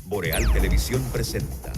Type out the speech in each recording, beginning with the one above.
Boreal Televisión presenta.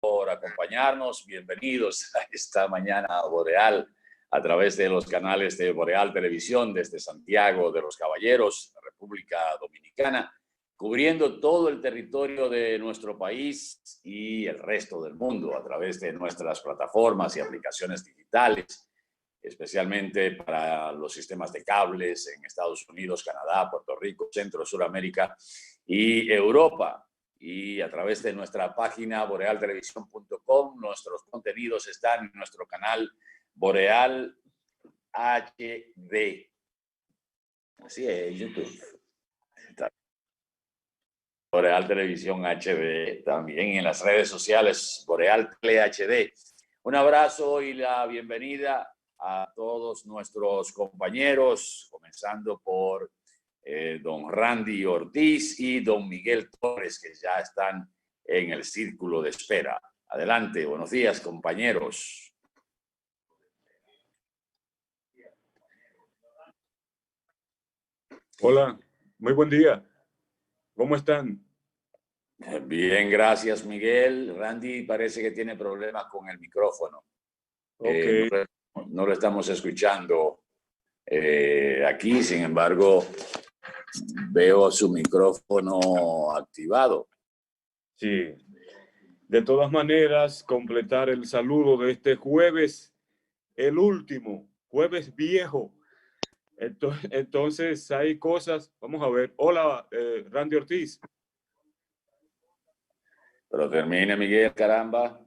Por acompañarnos, bienvenidos a esta mañana Boreal a través de los canales de Boreal Televisión desde Santiago de los Caballeros, República Dominicana, cubriendo todo el territorio de nuestro país y el resto del mundo a través de nuestras plataformas y aplicaciones digitales, especialmente para los sistemas de cables en Estados Unidos, Canadá, Puerto Rico, Centro, Suramérica y Europa. Y a través de nuestra página borealtelevisión.com, nuestros contenidos están en nuestro canal Boreal HD. Así es, YouTube. Boreal Televisión HD, también en las redes sociales Boreal Tele HD. Un abrazo y la bienvenida a todos nuestros compañeros, comenzando por don Randy Ortiz y don Miguel Torres, que ya están en el círculo de espera. Adelante, buenos días, compañeros. Hola, muy buen día. ¿Cómo están? Bien, gracias, Miguel. Randy parece que tiene problemas con el micrófono. Okay. No lo estamos escuchando aquí, sin embargo, veo su micrófono activado. Sí. De todas maneras, completar el saludo de este jueves, el último, jueves viejo. Entonces hay cosas, vamos a ver. Hola, Randy Ortiz. Pero termine, Miguel, caramba.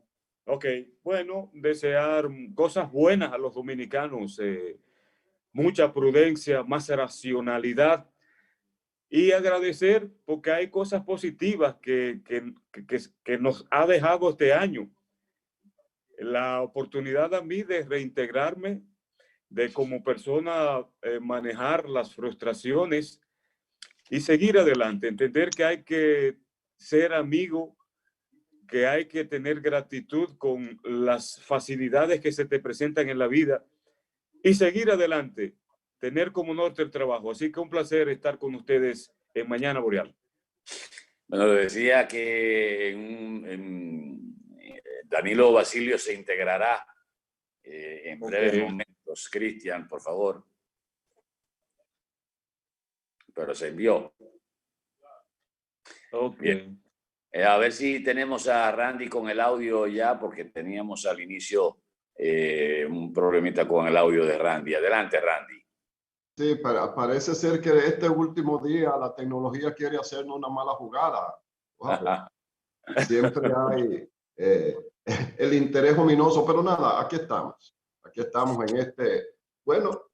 Ok, bueno, desear cosas buenas a los dominicanos, mucha prudencia, más racionalidad. Y agradecer porque hay cosas positivas que nos ha dejado este año. La oportunidad a mí de reintegrarme, de como persona manejar las frustraciones y seguir adelante. Entender que hay que ser amigo, que hay que tener gratitud con las facilidades que se te presentan en la vida y seguir adelante. Tener como norte el trabajo. Así que un placer estar con ustedes en Mañana Boreal. Bueno, decía que Danilo Basilio se integrará en breves momentos. Cristian, por favor. Pero se envió. Bien. A ver si tenemos a Randy con el audio ya, porque teníamos al inicio un problemita con el audio de Randy. Adelante, Randy. Sí, parece ser que este último día la tecnología quiere hacernos una mala jugada. Wow. Siempre hay el interés ominoso, pero nada, aquí estamos. Aquí estamos en este. Bueno,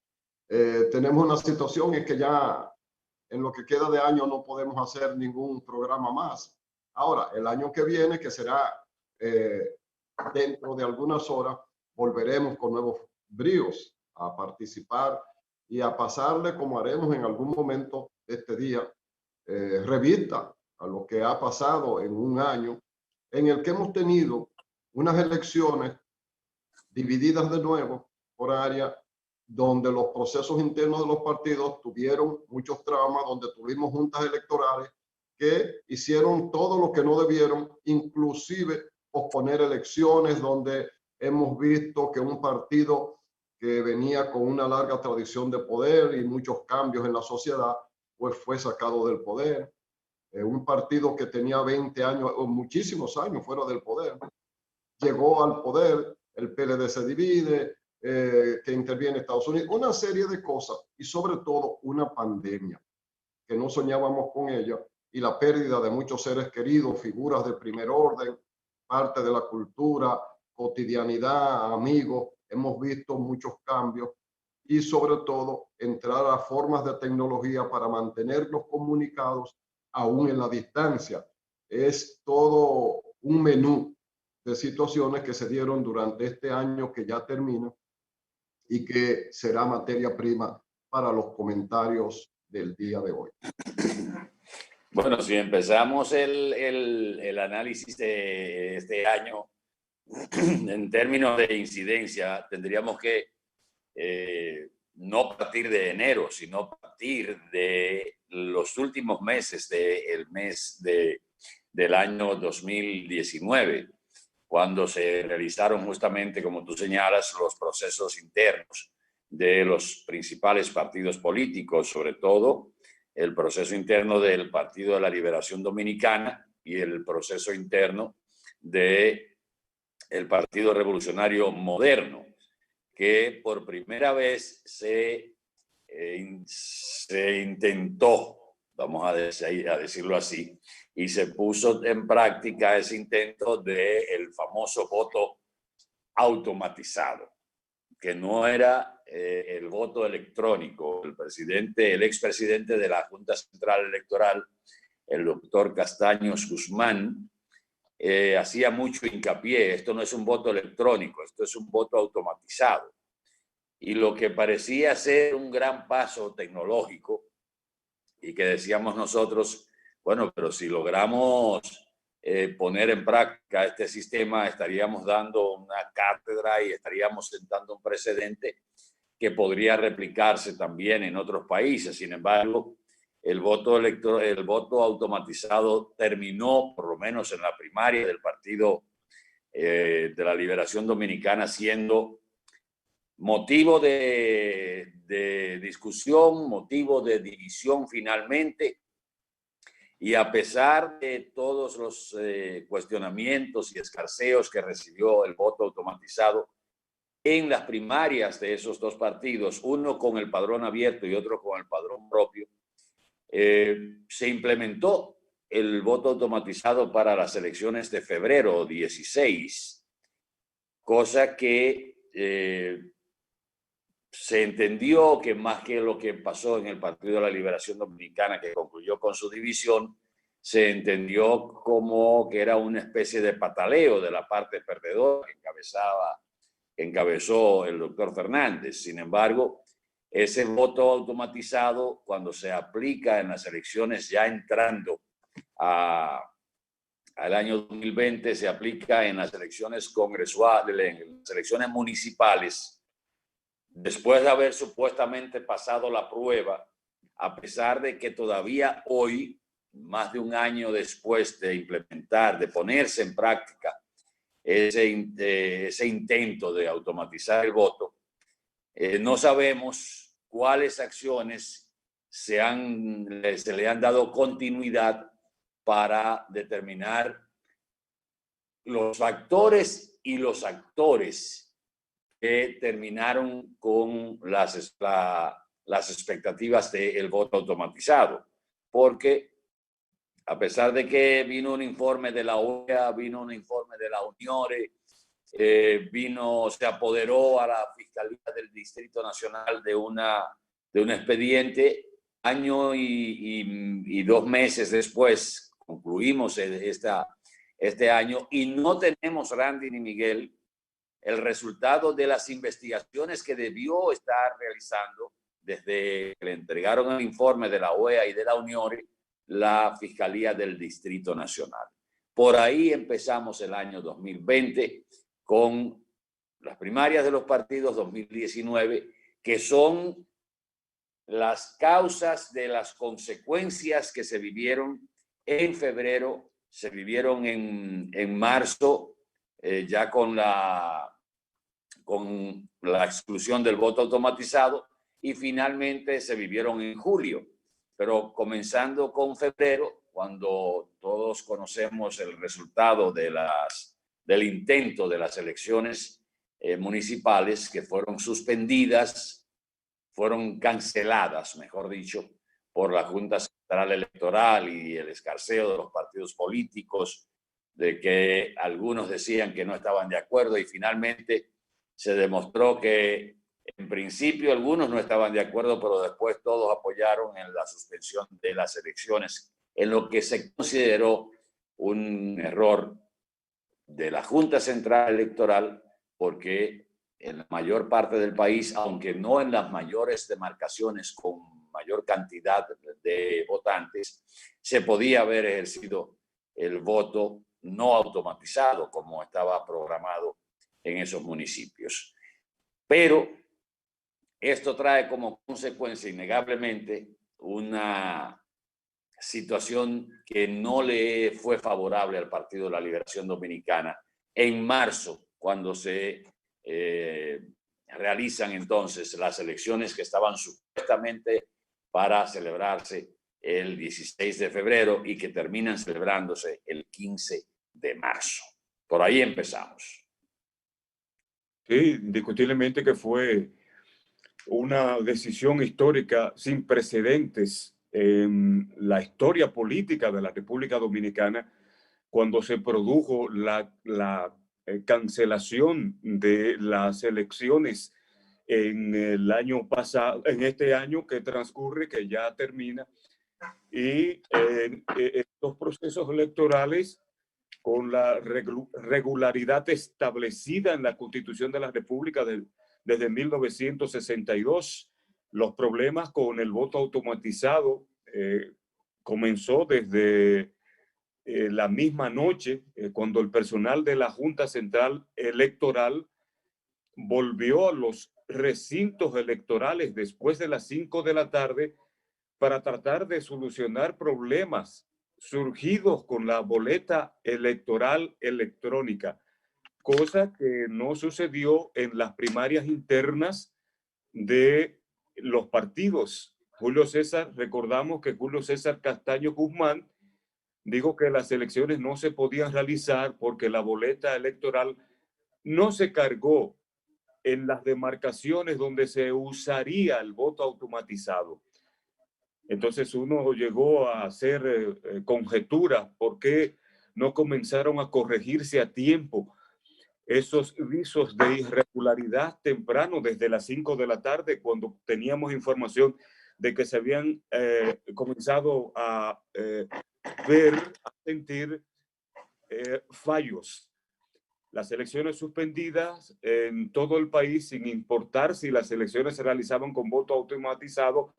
tenemos una situación en que ya en lo que queda de año no podemos hacer ningún programa más. Ahora, el año que viene, que será dentro de algunas horas, volveremos con nuevos bríos a participar y a pasarle, como haremos en algún momento de este día, revista a lo que ha pasado en un año en el que hemos tenido unas elecciones divididas de nuevo por área, donde los procesos internos de los partidos tuvieron muchos traumas, donde tuvimos juntas electorales que hicieron todo lo que no debieron, inclusive posponer elecciones, donde hemos visto que un partido que venía con una larga tradición de poder y muchos cambios en la sociedad, pues fue sacado del poder. Un partido que tenía 20 años o muchísimos años fuera del poder, llegó al poder, el PLD se divide, que interviene Estados Unidos, una serie de cosas y sobre todo una pandemia que no soñábamos con ella y la pérdida de muchos seres queridos, figuras de primer orden, parte de la cultura, cotidianidad, amigos. Hemos visto muchos cambios y sobre todo entrar a formas de tecnología para mantenernos comunicados aún en la distancia. es todo un menú de situaciones que se dieron durante este año que ya termina y que será materia prima para los comentarios del día de hoy. Bueno, si empezamos el análisis de este año en términos de incidencia, tendríamos que no partir de enero, sino partir de los últimos meses del año 2019, cuando se realizaron justamente, como tú señalas, los procesos internos de los principales partidos políticos, sobre todo el proceso interno del Partido de la Liberación Dominicana y el proceso interno del Partido Revolucionario Moderno, que por primera vez se intentó, vamos a decirlo así, y se puso en práctica ese intento del famoso voto automatizado, que no era el voto electrónico. El expresidente de la Junta Central Electoral, el doctor Castaños Guzmán, hacía mucho hincapié: esto no es un voto electrónico, esto es un voto automatizado. Y lo que parecía ser un gran paso tecnológico, y que decíamos nosotros, bueno, pero si logramos poner en práctica este sistema, estaríamos dando una cátedra y estaríamos sentando un precedente que podría replicarse también en otros países. Sin embargo, el voto automatizado terminó, por lo menos en la primaria del Partido de la Liberación Dominicana, siendo motivo de discusión, motivo de división finalmente. Y a pesar de todos los cuestionamientos y escarceos que recibió el voto automatizado en las primarias de esos dos partidos, uno con el padrón abierto y otro con el padrón propio, se implementó el voto automatizado para las elecciones de febrero 16, cosa que se entendió que más que lo que pasó en el Partido de la Liberación Dominicana, que concluyó con su división, se entendió como que era una especie de pataleo de la parte perdedora que encabezó el doctor Fernández. Sin embargo, ese voto automatizado, cuando se aplica en las elecciones ya entrando al año 2020, se aplica en las elecciones congresuales, en las elecciones municipales, después de haber supuestamente pasado la prueba, a pesar de que todavía hoy, más de un año después de implementar, de ponerse en práctica ese intento de automatizar el voto, no sabemos cuáles acciones se le han dado continuidad para determinar los factores y los actores que terminaron con las expectativas del voto automatizado. Porque a pesar de que vino un informe de la OEA, vino un informe de la UNIORE, se apoderó a la Fiscalía del Distrito Nacional de un expediente, año y 2 meses después, concluimos este año, y no tenemos, Randy ni Miguel, el resultado de las investigaciones que debió estar realizando desde que le entregaron el informe de la OEA y de la UNIORE la Fiscalía del Distrito Nacional. Por ahí empezamos el año 2020 con las primarias de los partidos 2019, que son las causas de las consecuencias que se vivieron en febrero, se vivieron en marzo, ya con la exclusión del voto automatizado, y finalmente se vivieron en julio. Pero comenzando con febrero, cuando todos conocemos el resultado del intento de las elecciones municipales, que fueron suspendidas, fueron canceladas, mejor dicho, por la Junta Central Electoral, y el escarceo de los partidos políticos, de que algunos decían que no estaban de acuerdo, y finalmente se demostró que en principio algunos no estaban de acuerdo, pero después todos apoyaron en la suspensión de las elecciones, en lo que se consideró un error de la Junta Central Electoral, porque en la mayor parte del país, aunque no en las mayores demarcaciones con mayor cantidad de votantes, se podía haber ejercido el voto no automatizado como estaba programado en esos municipios. Pero esto trae como consecuencia innegablemente una situación que no le fue favorable al Partido de la Liberación Dominicana en marzo, cuando se realizan entonces las elecciones que estaban supuestamente para celebrarse el 16 de febrero y que terminan celebrándose el 15 de marzo. Por ahí empezamos. Sí, indiscutiblemente que fue una decisión histórica sin precedentes en la historia política de la República Dominicana cuando se produjo la cancelación de las elecciones en el año pasado, en este año que transcurre, que ya termina, y estos procesos electorales con la regularidad establecida en la Constitución de la República desde 1962. Los problemas con el voto automatizado comenzó desde la misma noche, cuando el personal de la Junta Central Electoral volvió a los recintos electorales después de las 5 de la tarde para tratar de solucionar problemas surgidos con la boleta electoral electrónica, cosa que no sucedió en las primarias internas de los partidos. Recordamos que Julio César Castaño Guzmán dijo que las elecciones no se podían realizar porque la boleta electoral no se cargó en las demarcaciones donde se usaría el voto automatizado. Entonces uno llegó a hacer conjeturas por qué no comenzaron a corregirse a tiempo esos visos de irregularidad temprano desde las 5 de la tarde, cuando teníamos información de que se habían comenzado a ver, a sentir fallos. Las elecciones suspendidas en todo el país, sin importar si las elecciones se realizaban con voto automatizado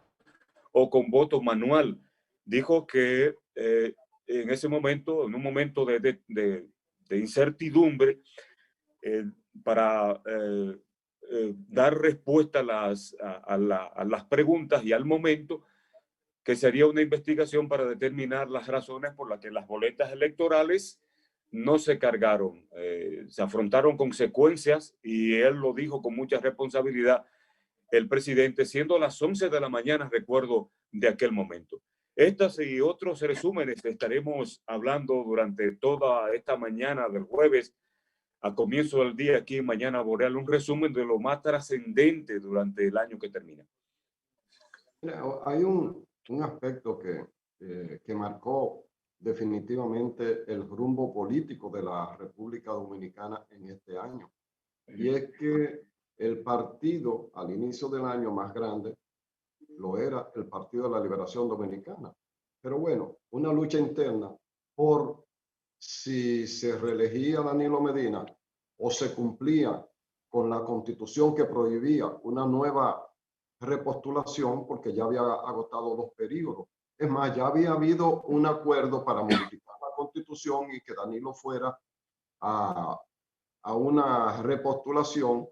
o con voto manual. Dijo que en ese momento, en un momento de incertidumbre, para dar respuesta a las preguntas y al momento, que sería una investigación para determinar las razones por las que las boletas electorales no se cargaron. Se afrontaron consecuencias y él lo dijo con mucha responsabilidad, el presidente, siendo las 11 de la mañana, recuerdo, de aquel momento. Estas y otros resúmenes estaremos hablando durante toda esta mañana del jueves, a comienzo del día aquí en Mañana Boreal, un resumen de lo más trascendente durante el año que termina. Mira, hay un aspecto que marcó definitivamente el rumbo político de la República Dominicana en este año. Y es que el partido al inicio del año más grande lo era el Partido de la Liberación Dominicana. Pero bueno, una lucha interna por si se reelegía Danilo Medina o se cumplía con la Constitución que prohibía una nueva repostulación, porque ya había agotado 2 periodos. Es más, ya había habido un acuerdo para modificar la Constitución y que Danilo fuera a una repostulación,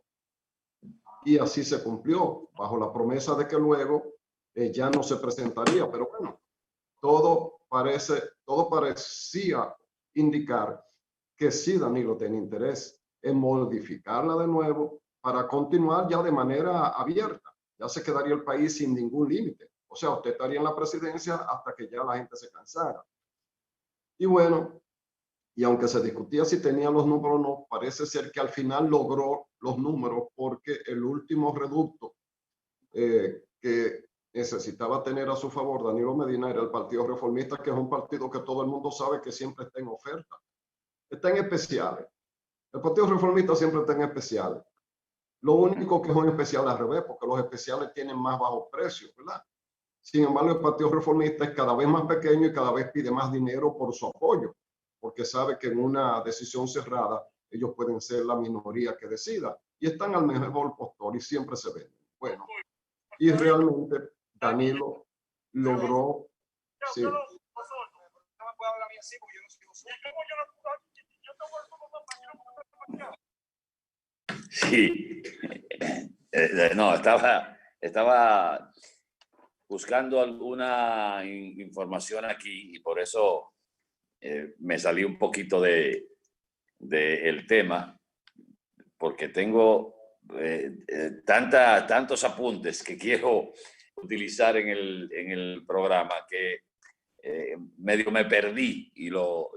y así se cumplió, bajo la promesa de que luego ya no se presentaría. Pero bueno, todo parecía indicar que sí Danilo tenía interés en modificarla de nuevo para continuar ya de manera abierta. Ya se quedaría el país sin ningún límite. O sea, usted estaría en la presidencia hasta que ya la gente se cansara. Y bueno, y aunque se discutía si tenía los números o no, parece ser que al final logró los números, porque el último reducto que necesitaba tener a su favor Danilo Medina era el Partido Reformista, que es un partido que todo el mundo sabe que siempre está en oferta. Está en especiales. El Partido Reformista siempre está en especiales. Lo único que es un especial al revés, porque los especiales tienen más bajos precios, ¿verdad? Sin embargo, el Partido Reformista es cada vez más pequeño y cada vez pide más dinero por su apoyo, porque sabe que en una decisión cerrada ellos pueden ser la minoría que decida y están al mejor postor y siempre se venden. Bueno, y realmente Danilo logró, sí. Sí, no, estaba buscando alguna información aquí y por eso me salí un poquito de el tema, porque tengo tantos apuntes que quiero utilizar en el programa que medio me perdí y lo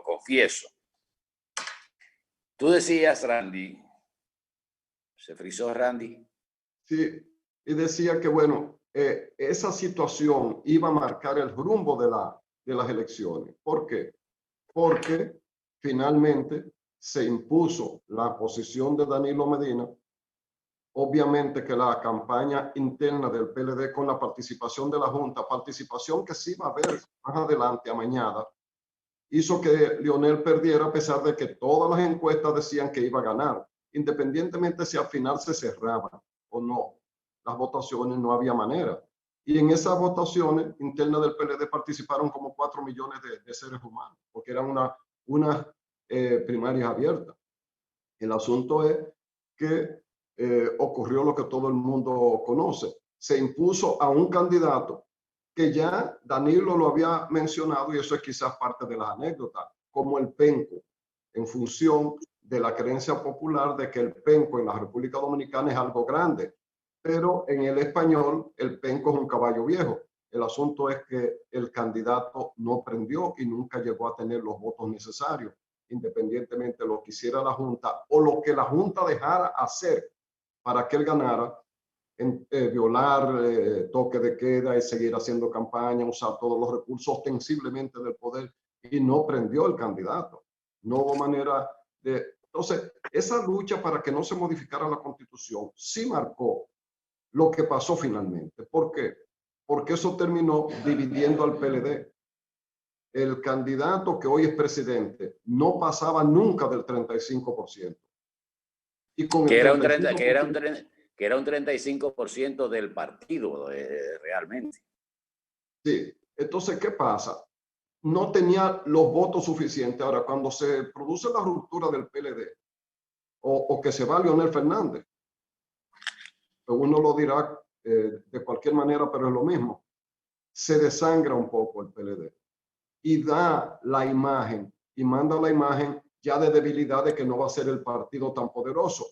confieso. Tú decías, Randy, ¿se frizó Randy? Sí, y decía que, bueno, esa situación iba a marcar el rumbo de las elecciones. ¿Por qué? Porque finalmente se impuso la posición de Danilo Medina. Obviamente que la campaña interna del PLD con la participación de la Junta, participación que sí va a haber más adelante, a mañana, hizo que Leonel perdiera a pesar de que todas las encuestas decían que iba a ganar, independientemente si al final se cerraban o no. Las votaciones no había manera. Y en esas votaciones internas del PLD participaron como 4 millones de seres humanos, porque eran unas primarias abiertas. El asunto es que ocurrió lo que todo el mundo conoce. Se impuso a un candidato que ya Danilo lo había mencionado, y eso es quizás parte de las anécdotas, como el penco, en función de la creencia popular de que el penco en la República Dominicana es algo grande, pero en el español el penco es un caballo viejo. El asunto es que el candidato no prendió y nunca llegó a tener los votos necesarios, independientemente de lo que hiciera la Junta o lo que la Junta dejara hacer para que él ganara, violar toque de queda y seguir haciendo campaña, usar todos los recursos ostensiblemente del poder, y no prendió el candidato. No hubo manera de... Entonces, esa lucha para que no se modificara la Constitución sí marcó lo que pasó finalmente. ¿Por qué? Porque eso terminó dividiendo al PLD. El candidato que hoy es presidente no pasaba nunca del 35%. Y con que el era 35%, que era un 35% del partido realmente. Sí. Entonces, ¿qué pasa? No tenía los votos suficientes. Ahora, cuando se produce la ruptura del PLD o que se va Leonel Fernández, uno lo dirá de cualquier manera, pero es lo mismo. Se desangra un poco el PLD y da la imagen y manda la imagen ya de debilidad, de que no va a ser el partido tan poderoso.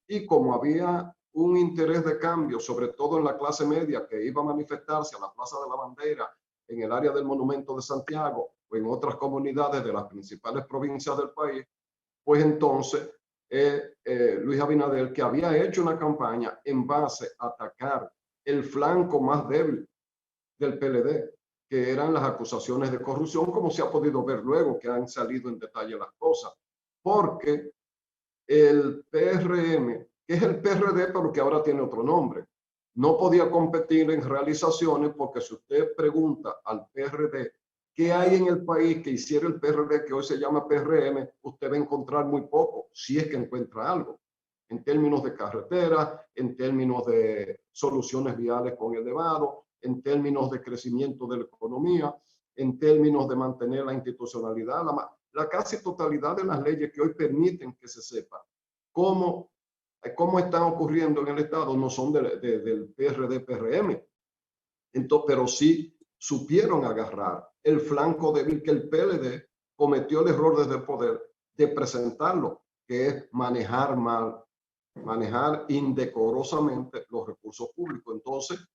Y como había un interés de cambio, sobre todo en la clase media, que iba a manifestarse a la Plaza de la Bandera, en el área del Monumento de Santiago o en otras comunidades de las principales provincias del país, pues entonces Luis Abinader, que había hecho una campaña en base a atacar el flanco más débil del PLD, que eran las acusaciones de corrupción, como se ha podido ver luego que han salido en detalle las cosas, porque el PRM, que es el PRD, pero que ahora tiene otro nombre, no podía competir en realizaciones, porque si usted pregunta al PRD qué hay en el país que hiciera el PRD, que hoy se llama PRM, usted va a encontrar muy poco, si es que encuentra algo, en términos de carreteras, en términos de soluciones viales con elevado, en términos de crecimiento de la economía, en términos de mantener la institucionalidad, la casi totalidad de las leyes que hoy permiten que se sepa cómo están ocurriendo en el Estado no son del PRD-PRM. Entonces, pero sí supieron agarrar el flanco débil que el PLD cometió el error desde el poder de presentarlo, que es manejar mal, manejar indecorosamente los recursos públicos. Entonces,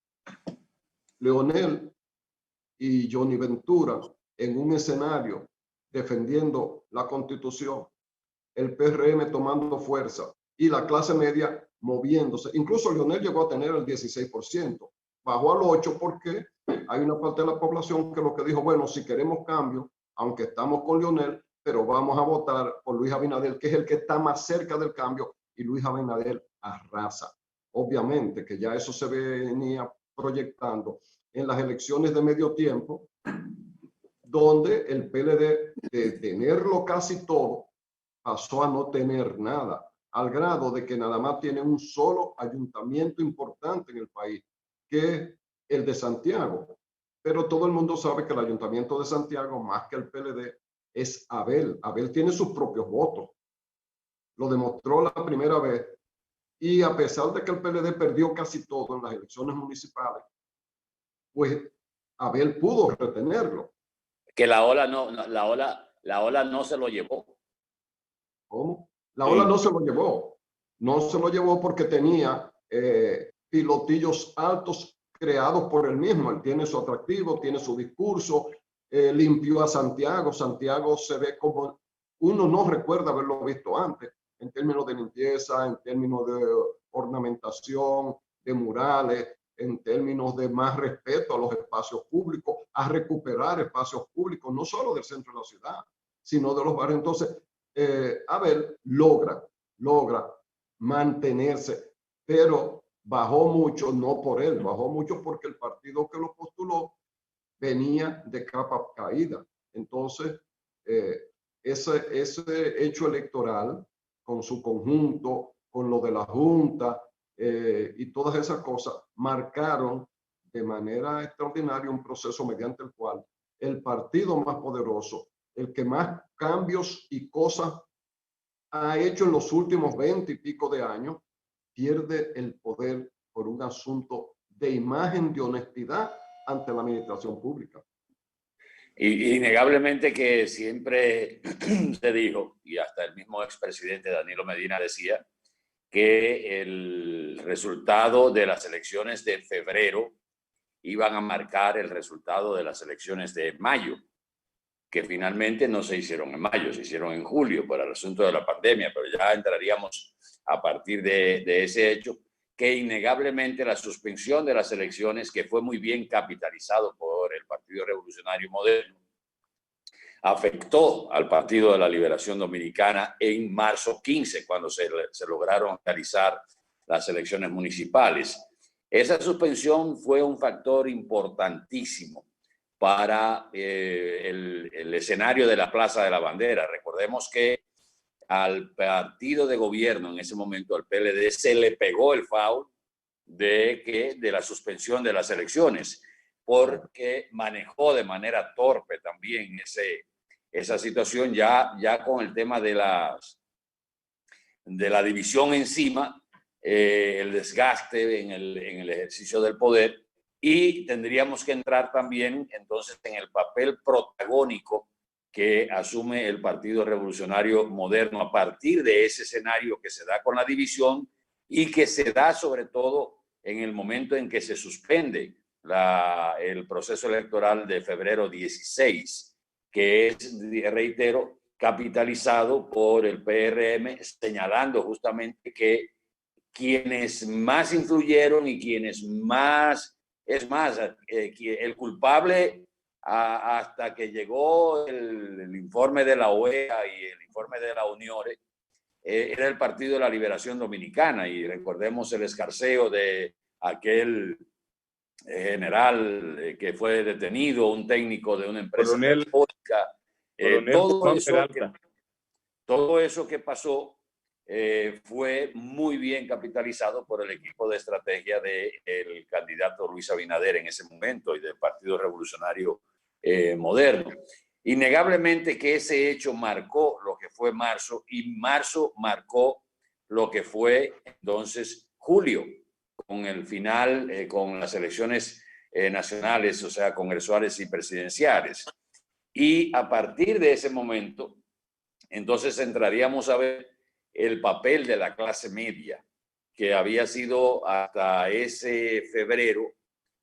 Leonel y Johnny Ventura en un escenario defendiendo la Constitución, el PRM tomando fuerza y la clase media moviéndose. Incluso Leonel llegó a tener el 16%, bajó al 8% porque hay una parte de la población que lo que dijo, bueno, si queremos cambio, aunque estamos con Leonel, pero vamos a votar por Luis Abinader, que es el que está más cerca del cambio, y Luis Abinader arrasa. Obviamente que ya eso se venía proyectando en las elecciones de medio tiempo donde el PLD, de tenerlo casi todo, pasó a no tener nada, al grado de que nada más tiene un solo ayuntamiento importante en el país, que es el de Santiago. Pero todo el mundo sabe que el ayuntamiento de Santiago, más que el PLD, es Abel. Abel tiene sus propios votos. Lo demostró la primera vez. Y a pesar de que el PLD perdió casi todo en las elecciones municipales, pues Abel pudo retenerlo. Que la ola no se lo llevó. ¿Cómo? La ola no se lo llevó. No se lo llevó porque tenía pilotillos altos creados por él mismo. Él tiene su atractivo, tiene su discurso, limpió a Santiago. Santiago se ve como uno no recuerda haberlo visto antes, en términos de limpieza, en términos de ornamentación, de murales, en términos de más respeto a los espacios públicos, a recuperar espacios públicos, no solo del centro de la ciudad, sino de los barrios. Entonces, Abel logra mantenerse, pero bajó mucho, no por él, bajó mucho porque el partido que lo postuló venía de capa caída. Entonces, ese hecho electoral, con su conjunto, con lo de la Junta y todas esas cosas, marcaron de manera extraordinaria un proceso mediante el cual el partido más poderoso, el que más cambios y cosas ha hecho en los últimos 20 y pico de años, pierde el poder por un asunto de imagen, de honestidad ante la administración pública. Y innegablemente que siempre se dijo, y hasta el mismo expresidente Danilo Medina decía, que el resultado de las elecciones de febrero iban a marcar el resultado de las elecciones de mayo, que finalmente no se hicieron en mayo, se hicieron en julio por el asunto de la pandemia, pero ya entraríamos a partir de ese hecho, que innegablemente la suspensión de las elecciones, que fue muy bien capitalizado por el Partido Revolucionario Moderno, afectó al Partido de la Liberación Dominicana en marzo 15, cuando se lograron realizar las elecciones municipales. Esa suspensión fue un factor importantísimo para el escenario de la Plaza de la Bandera. Recordemos que al partido de gobierno en ese momento, al PLD, se le pegó el foul de la suspensión de las elecciones, porque manejó de manera torpe también esa situación, ya con el tema de la división encima, el desgaste en el ejercicio del poder, y tendríamos que entrar también entonces en el papel protagónico que asume el Partido Revolucionario Moderno a partir de ese escenario que se da con la división y que se da sobre todo en el momento en que se suspende el proceso electoral de febrero 16, que es, reitero, capitalizado por el PRM, señalando justamente que quienes más influyeron y quienes más, es más, el culpable hasta que llegó el informe de la OEA y el informe de la UNIORE, era el Partido de la Liberación Dominicana, y recordemos el escarceo de aquel general que fue detenido, un técnico de una empresa telefónica, todo eso que pasó fue muy bien capitalizado por el equipo de estrategia del candidato Luis Abinader en ese momento y del Partido Revolucionario Moderno. Innegablemente que ese hecho marcó lo que fue marzo, y marzo marcó lo que fue entonces julio, con el final, con las elecciones nacionales, o sea, congresuales y presidenciales. Y a partir de ese momento, entonces entraríamos a ver el papel de la clase media, que había sido hasta ese febrero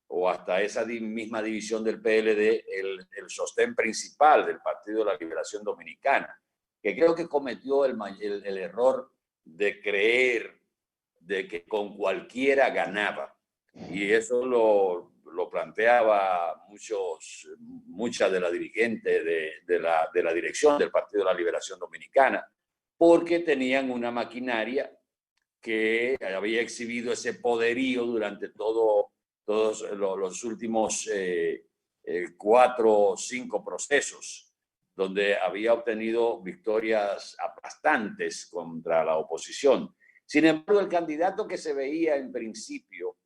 o hasta esa misma división del PLD el sostén principal del Partido de la Liberación Dominicana, que creo que cometió el error de creer de que con cualquiera ganaba. Y eso lo planteaba muchas de las dirigentes de la dirección del Partido de la Liberación Dominicana, porque tenían una maquinaria que había exhibido ese poderío durante todos los últimos 4 o 5 procesos donde había obtenido victorias aplastantes contra la oposición. Sin embargo, el candidato que se veía en principio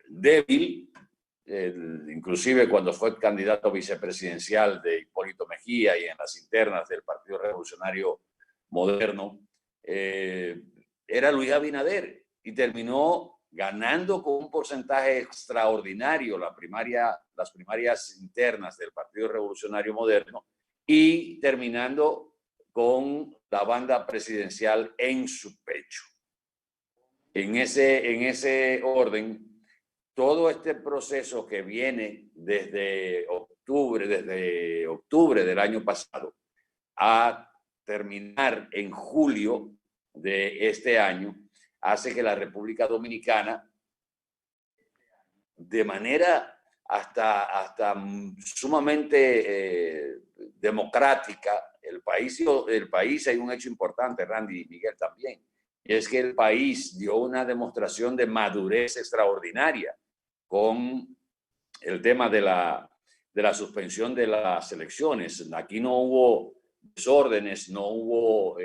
débil, inclusive cuando fue candidato vicepresidencial de Hipólito Mejía y en las internas del Partido Revolucionario Moderno, era Luis Abinader, y terminó ganando con un porcentaje extraordinario las primarias internas del Partido Revolucionario Moderno y terminando con la banda presidencial en su pecho. En ese orden, todo este proceso que viene desde octubre del año pasado a terminar en julio de este año, hace que la República Dominicana, de manera hasta sumamente democrática, el país hay un hecho importante, Randy y Miguel también, y es que el país dio una demostración de madurez extraordinaria con el tema de la suspensión de las elecciones. Aquí no hubo desórdenes, no hubo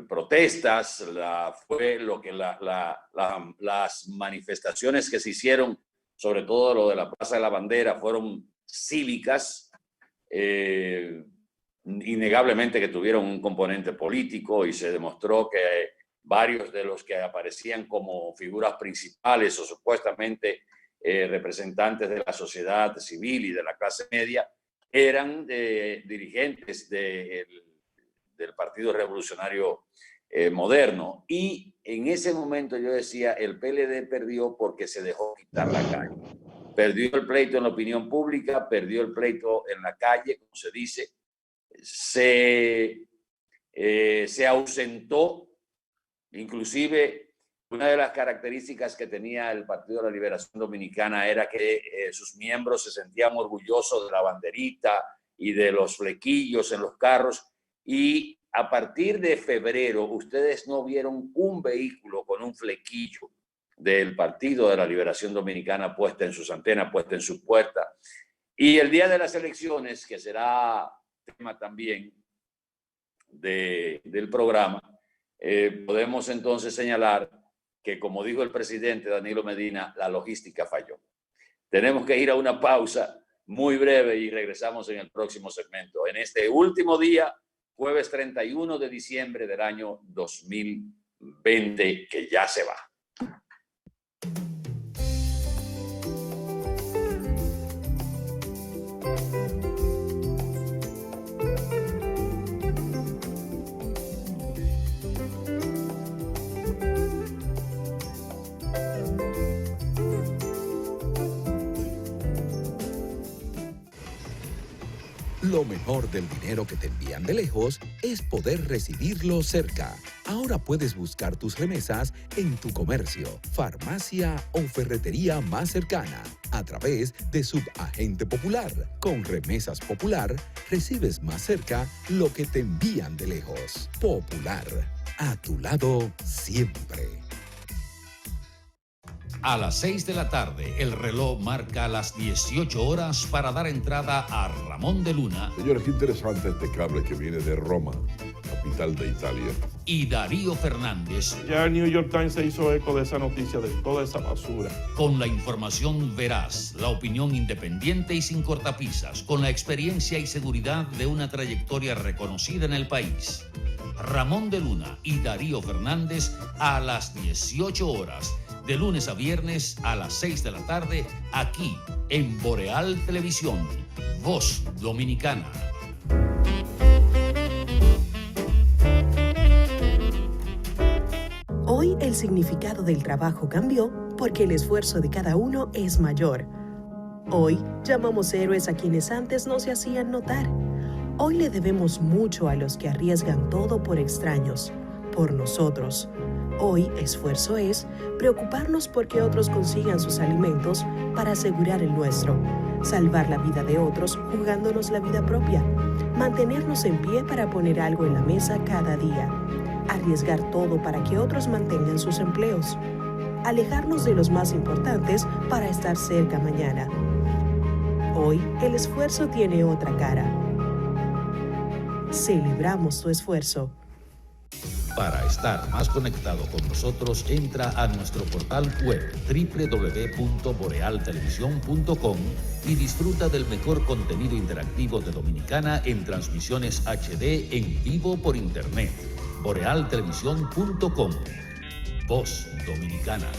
protestas, fue lo que las manifestaciones que se hicieron, sobre todo lo de la Plaza de la Bandera, fueron cívicas, innegablemente que tuvieron un componente político, y se demostró que varios de los que aparecían como figuras principales o supuestamente representantes de la sociedad civil y de la clase media eran dirigentes del Partido Revolucionario Moderno. Y en ese momento yo decía, el PLD perdió porque se dejó quitar la calle. Perdió el pleito en la opinión pública, perdió el pleito en la calle, como se dice, se ausentó. Inclusive, una de las características que tenía el Partido de la Liberación Dominicana era que sus miembros se sentían orgullosos de la banderita y de los flequillos en los carros. Y a partir de febrero, ustedes no vieron un vehículo con un flequillo del Partido de la Liberación Dominicana puesta en sus antenas, puesta en su puerta. Y el día de las elecciones, que será tema también del programa, podemos entonces señalar que, como dijo el presidente Danilo Medina, la logística falló. Tenemos que ir a una pausa muy breve y regresamos en el próximo segmento. En este último día, jueves 31 de diciembre del año 2020, que ya se va. Lo mejor del dinero que te envían de lejos es poder recibirlo cerca. Ahora puedes buscar tus remesas en tu comercio, farmacia o ferretería más cercana a través de Subagente Popular. Con Remesas Popular recibes más cerca lo que te envían de lejos. Popular, a tu lado siempre. A las 6 de la tarde, el reloj marca las 18 horas para dar entrada a Ramón de Luna. Señores, qué interesante este cable que viene de Roma, capital de Italia. Y Darío Fernández. Ya el New York Times se hizo eco de esa noticia, de toda esa basura. Con la información veraz, la opinión independiente y sin cortapisas, con la experiencia y seguridad de una trayectoria reconocida en el país. Ramón de Luna y Darío Fernández a las 18 horas. De lunes a viernes a las 6 de la tarde, aquí en Boreal Televisión, Voz Dominicana. Hoy el significado del trabajo cambió porque el esfuerzo de cada uno es mayor. Hoy llamamos héroes a quienes antes no se hacían notar. Hoy le debemos mucho a los que arriesgan todo por extraños, por nosotros. Hoy, esfuerzo es preocuparnos porque otros consigan sus alimentos para asegurar el nuestro, salvar la vida de otros jugándonos la vida propia, mantenernos en pie para poner algo en la mesa cada día, arriesgar todo para que otros mantengan sus empleos. alejarnos de los más importantes para estar cerca mañana. Hoy, el esfuerzo tiene otra cara. Celebramos tu esfuerzo. Para estar más conectado con nosotros, entra a nuestro portal web www.borealtelevisión.com y disfruta del mejor contenido interactivo de Dominicana en transmisiones HD en vivo por Internet. borealtelevisión.com. Voz Dominicana.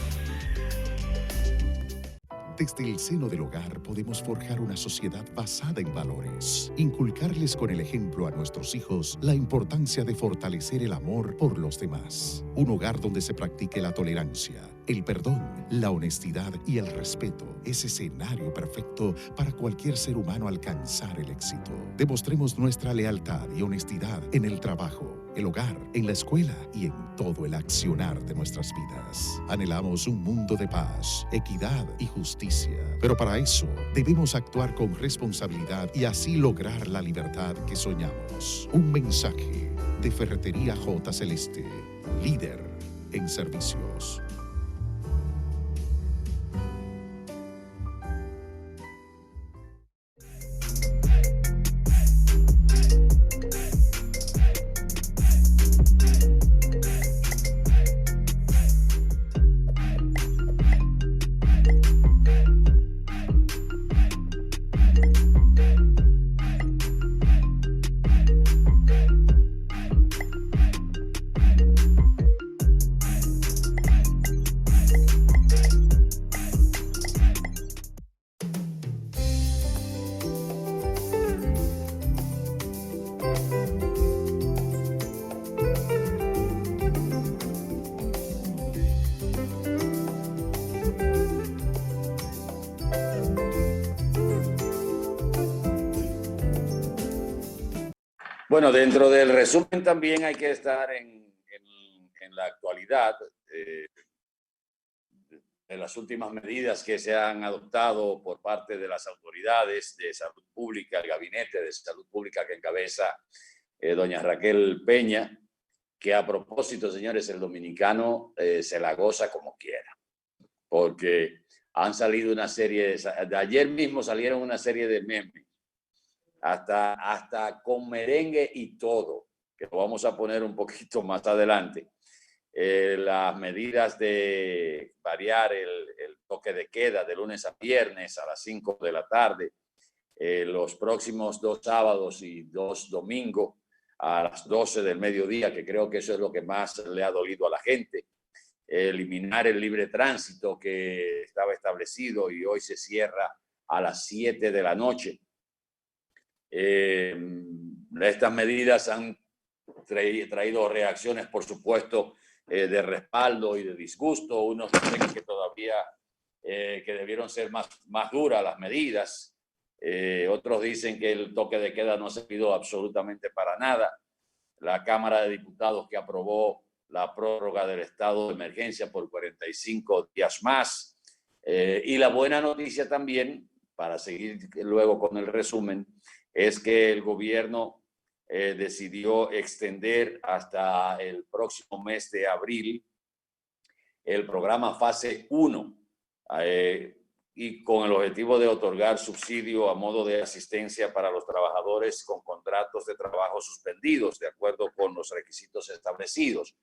Desde el seno del hogar podemos forjar una sociedad basada en valores, inculcarles con el ejemplo a nuestros hijos la importancia de fortalecer el amor por los demás. Un hogar donde se practique la tolerancia, el perdón, la honestidad y el respeto es escenario perfecto para cualquier ser humano alcanzar el éxito. Demostremos nuestra lealtad y honestidad en el trabajo, el hogar, en la escuela y en todo el accionar de nuestras vidas. Anhelamos un mundo de paz, equidad y justicia. Pero para eso debemos actuar con responsabilidad y así lograr la libertad que soñamos. Un mensaje de Ferretería J. Celeste, líder en servicios. Bueno, dentro del resumen también hay que estar en la actualidad de las últimas medidas que se han adoptado por parte de las autoridades de salud pública, el gabinete de salud pública que encabeza doña Raquel Peña, que a propósito, señores, el dominicano se la goza como quiera, porque han salido una serie de ayer mismo salieron una serie de memes, hasta con merengue y todo, que lo vamos a poner un poquito más adelante. Las medidas de variar el toque de queda de lunes a viernes a las 5 de la tarde, los próximos 2 sábados y 2 domingos a las 12 del mediodía, que creo que eso es lo que más le ha dolido a la gente. Eliminar el libre tránsito que estaba establecido y hoy se cierra a las 7 de la noche. Estas medidas han traído reacciones, por supuesto, de respaldo y de disgusto. Unos dicen que todavía que debieron ser más duras las medidas. Otros dicen que el toque de queda no ha servido absolutamente para nada. La Cámara de Diputados que aprobó la prórroga del estado de emergencia por 45 días más. Y la buena noticia también, para seguir luego con el resumen, es que el gobierno decidió extender hasta el próximo mes de abril el programa Fase 1 y con el objetivo de otorgar subsidio a modo de asistencia para los trabajadores con contratos de trabajo suspendidos de acuerdo con los requisitos establecidos.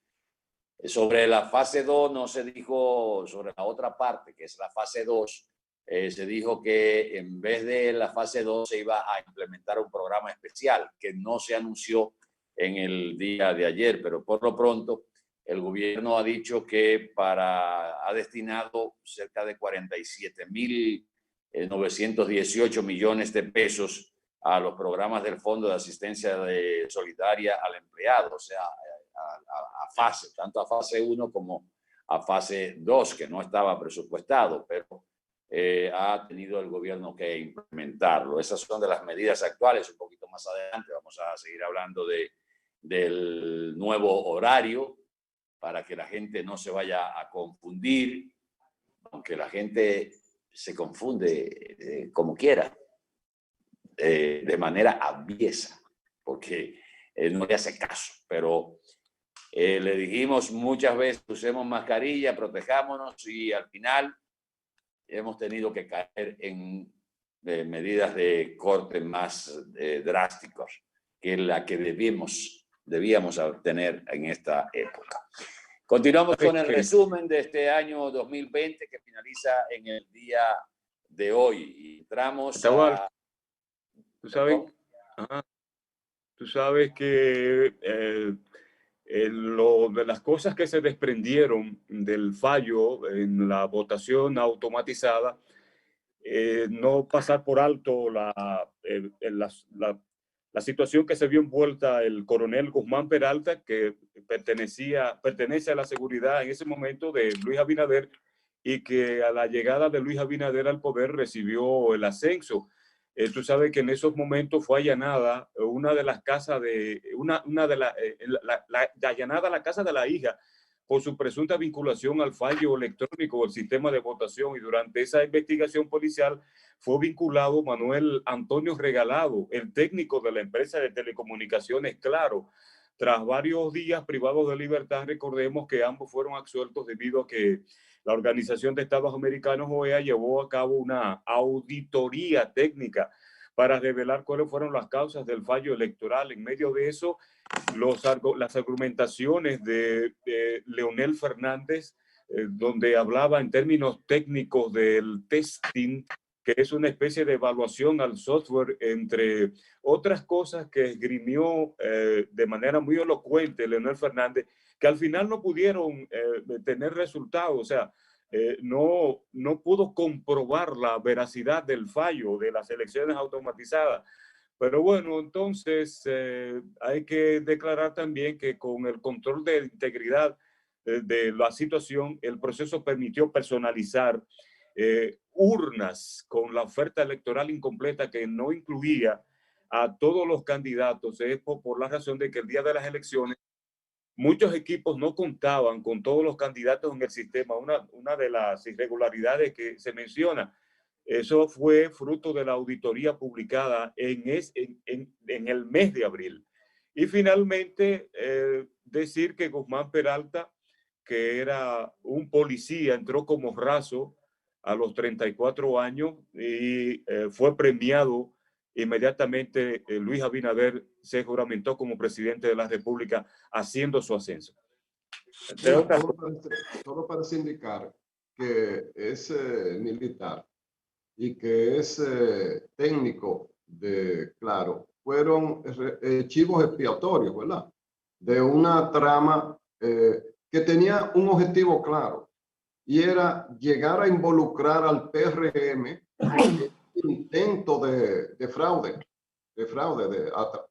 Sobre la Fase 2 no se dijo, sobre la otra parte que es la Fase 2, se dijo que en vez de la Fase 2 se iba a implementar un programa especial que no se anunció en el día de ayer, pero por lo pronto el gobierno ha dicho que ha destinado cerca de 47.918 millones de pesos a los programas del Fondo de Asistencia Solidaria al Empleado, o sea, a fase, tanto a Fase 1 como a Fase 2, que no estaba presupuestado, pero ha tenido el gobierno que implementarlo. Esas son de las medidas actuales. Un poquito más adelante vamos a seguir hablando del nuevo horario para que la gente no se vaya a confundir, aunque la gente se confunde como quiera, de manera aviesa, porque no le hace caso. Pero Le dijimos muchas veces, usemos mascarilla, protejámonos, y al final hemos tenido que caer en medidas de corte más drásticos que la que debíamos tener en esta época. Continuamos con el resumen de este año 2020 que finaliza en el día de hoy. Y entramos a... Tú sabes que de las cosas que se desprendieron del fallo en la votación automatizada, no pasar por alto la situación que se vio envuelta el coronel Guzmán Peralta, que pertenece a la seguridad en ese momento de Luis Abinader, y que a la llegada de Luis Abinader al poder recibió el ascenso. Tú sabes que en esos momentos fue allanada una de las casas allanada la casa de la hija por su presunta vinculación al fallo electrónico del sistema de votación, y durante esa investigación policial fue vinculado Manuel Antonio Regalado, el técnico de la empresa de telecomunicaciones Claro. Tras varios días privados de libertad, recordemos que ambos fueron absueltos debido a que la Organización de Estados Americanos, OEA, llevó a cabo una auditoría técnica para revelar cuáles fueron las causas del fallo electoral. En medio de eso, las argumentaciones de Leonel Fernández, donde hablaba en términos técnicos del testing, que es una especie de evaluación al software, entre otras cosas que esgrimió de manera muy elocuente Leonel Fernández, que al final no pudieron tener resultados. O sea, no pudo comprobar la veracidad del fallo de las elecciones automatizadas. Pero bueno, entonces hay que declarar también que con el control de integridad de la situación, el proceso permitió personalizar urnas con la oferta electoral incompleta que no incluía a todos los candidatos. Es por la razón de que el día de las elecciones muchos equipos no contaban con todos los candidatos en el sistema. Una de las irregularidades que se menciona, eso fue fruto de la auditoría publicada en el mes de abril. Y finalmente, decir que Guzmán Peralta, que era un policía, entró como raso a los 34 años y fue premiado inmediatamente. Luis Abinader se juramentó como presidente de la República, haciendo su ascenso. Todo parece indicar que es militar y que es técnico de Claro fueron chivos expiatorios, ¿verdad? De una trama que tenía un objetivo claro, y era llegar a involucrar al PRM en intento de fraude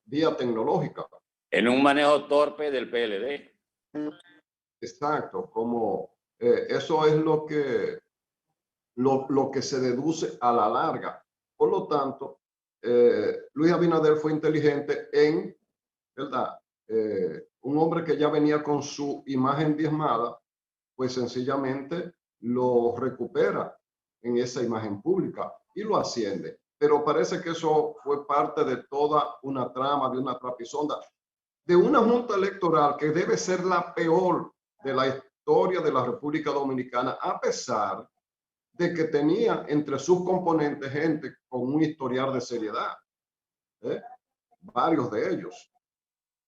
vía tecnológica. En un manejo torpe del PLD. Exacto, como eso es lo que se deduce a la larga. Por lo tanto, Luis Abinader fue inteligente en, ¿verdad? Un hombre que ya venía con su imagen diezmada, pues sencillamente lo recupera en esa imagen pública y lo asciende. Pero parece que eso fue parte de toda una trama, de una trapisonda, de una junta electoral que debe ser la peor de la historia de la República Dominicana, a pesar de que tenía entre sus componentes gente con un historial de seriedad, varios de ellos.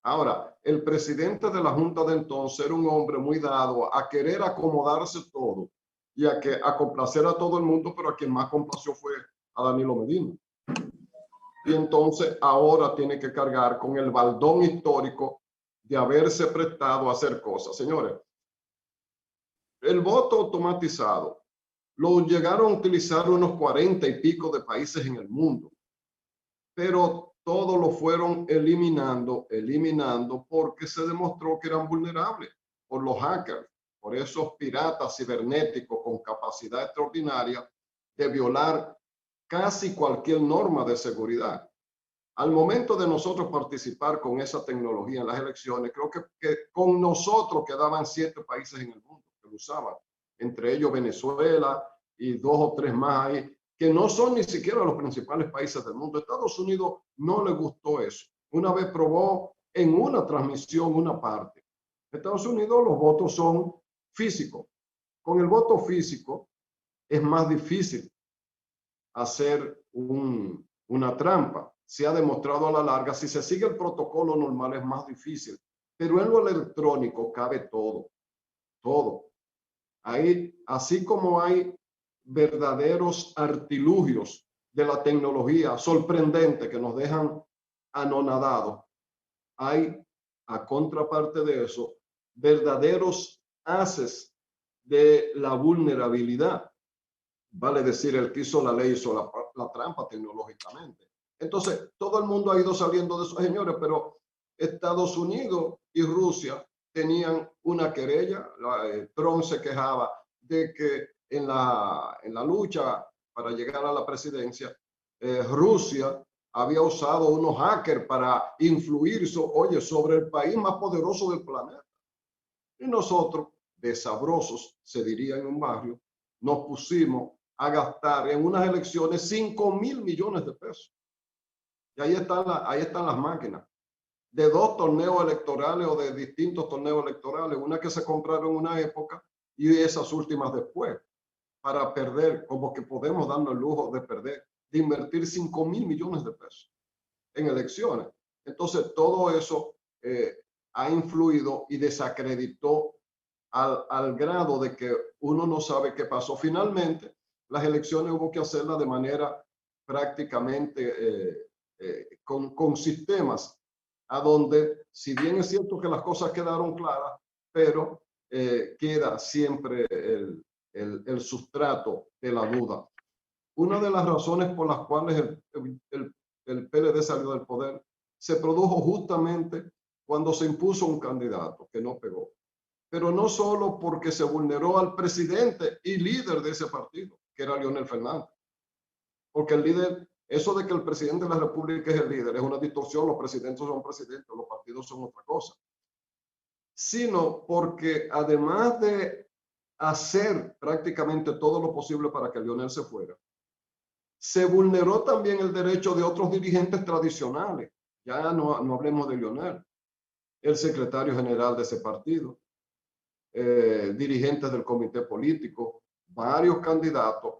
Ahora, el presidente de la Junta de entonces era un hombre muy dado a querer acomodarse todo y a complacer a todo el mundo, pero a quien más complació fue a Danilo Medina. Y entonces ahora tiene que cargar con el baldón histórico de haberse prestado a hacer cosas. Señores, el voto automatizado lo llegaron a utilizar unos 40 y pico de países en el mundo, pero todos lo fueron eliminando porque se demostró que eran vulnerables por los hackers, por esos piratas cibernéticos con capacidad extraordinaria de violar casi cualquier norma de seguridad. Al momento de nosotros participar con esa tecnología en las elecciones, creo que con nosotros quedaban 7 países en el mundo que lo usaban, entre ellos Venezuela y 2 o 3 más ahí, que no son ni siquiera los principales países del mundo. Estados Unidos no le gustó eso. Una vez probó en una transmisión una parte, En Estados Unidos los votos son físicos. Con el voto físico es más difícil hacer una trampa. Se ha demostrado a la larga, si se sigue el protocolo normal es más difícil, pero en lo electrónico cabe todo, todo. Ahí, así como hay verdaderos artilugios de la tecnología sorprendente que nos dejan anonadados, hay, a contraparte de eso, verdaderos haces de la vulnerabilidad. Vale decir, el que hizo la ley hizo la trampa tecnológicamente. Entonces, todo el mundo ha ido saliendo de esos señores, pero Estados Unidos y Rusia tenían una querella. Trump se quejaba de que en la lucha para llegar a la presidencia, Rusia había usado unos hackers para influir sobre el país más poderoso del planeta. Y nosotros, de sabrosos, se diría en un barrio, nos pusimos a gastar en unas elecciones 5.000 millones de pesos. Y ahí están las máquinas de 2 torneos electorales o de distintos torneos electorales, una que se compraron en una época y esas últimas después, para perder, como que podemos darnos el lujo de perder, de invertir 5.000 millones de pesos en elecciones. Entonces, todo eso ha influido y desacreditó al grado de que uno no sabe qué pasó. Finalmente, las elecciones hubo que hacerlas de manera prácticamente con sistemas a donde, si bien es cierto que las cosas quedaron claras, pero queda siempre el sustrato de la duda. Una de las razones por las cuales el PLD salió del poder se produjo justamente cuando se impuso un candidato que no pegó. Pero no solo porque se vulneró al presidente y líder de ese partido, que era Leonel Fernández. Porque el líder, eso de que el presidente de la República es el líder, es una distorsión. Los presidentes son presidentes, los partidos son otra cosa. Sino porque además de hacer prácticamente todo lo posible para que Leonel se fuera, se vulneró también el derecho de otros dirigentes tradicionales. Ya no hablemos de Leonel, el secretario general de ese partido, dirigentes del comité político, varios candidatos,